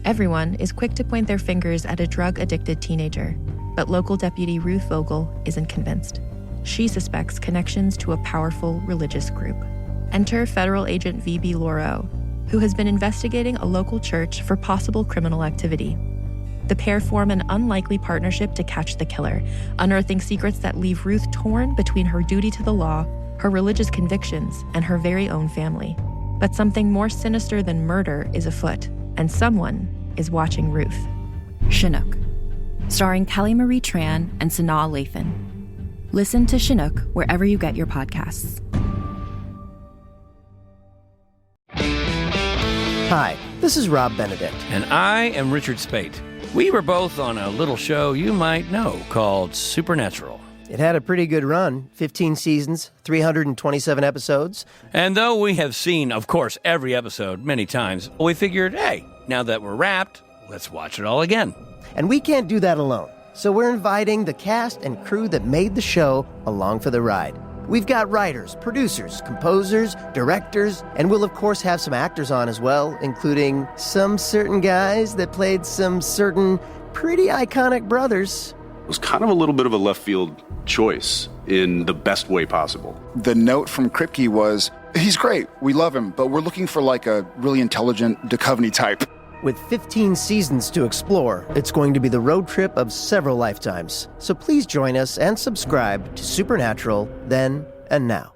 Everyone is quick to point their fingers at a drug-addicted teenager, but local deputy Ruth Vogel isn't convinced. She suspects connections to a powerful religious group. Enter federal agent V.B. Lauro, who has been investigating a local church for possible criminal activity. The pair form an unlikely partnership to catch the killer, unearthing secrets that leave Ruth torn between her duty to the law, her religious convictions, and her very own family. But something more sinister than murder is afoot, and someone is watching Ruth. Chinook, starring Kelly Marie Tran and Sanaa Lathan. Listen to Chinook wherever you get your podcasts. Hi, this is Rob Benedict. And I am Richard Spate. We were both on a little show you might know called Supernatural. It had a pretty good run, 15 seasons, 327 episodes. And though we have seen, of course, every episode many times, we figured, hey, now that we're wrapped, let's watch it all again. And we can't do that alone, so we're inviting the cast and crew that made the show along for the ride. We've got writers, producers, composers, directors, and we'll of course have some actors on as well, including some certain guys that played some certain pretty iconic brothers. was kind of a little bit of a left field choice in the best way possible. The note from Kripke was, he's great, we love him, but we're looking for like a really intelligent Duchovny type. With 15 seasons to explore, it's going to be the road trip of several lifetimes. So please join us and subscribe to Supernatural Then and Now.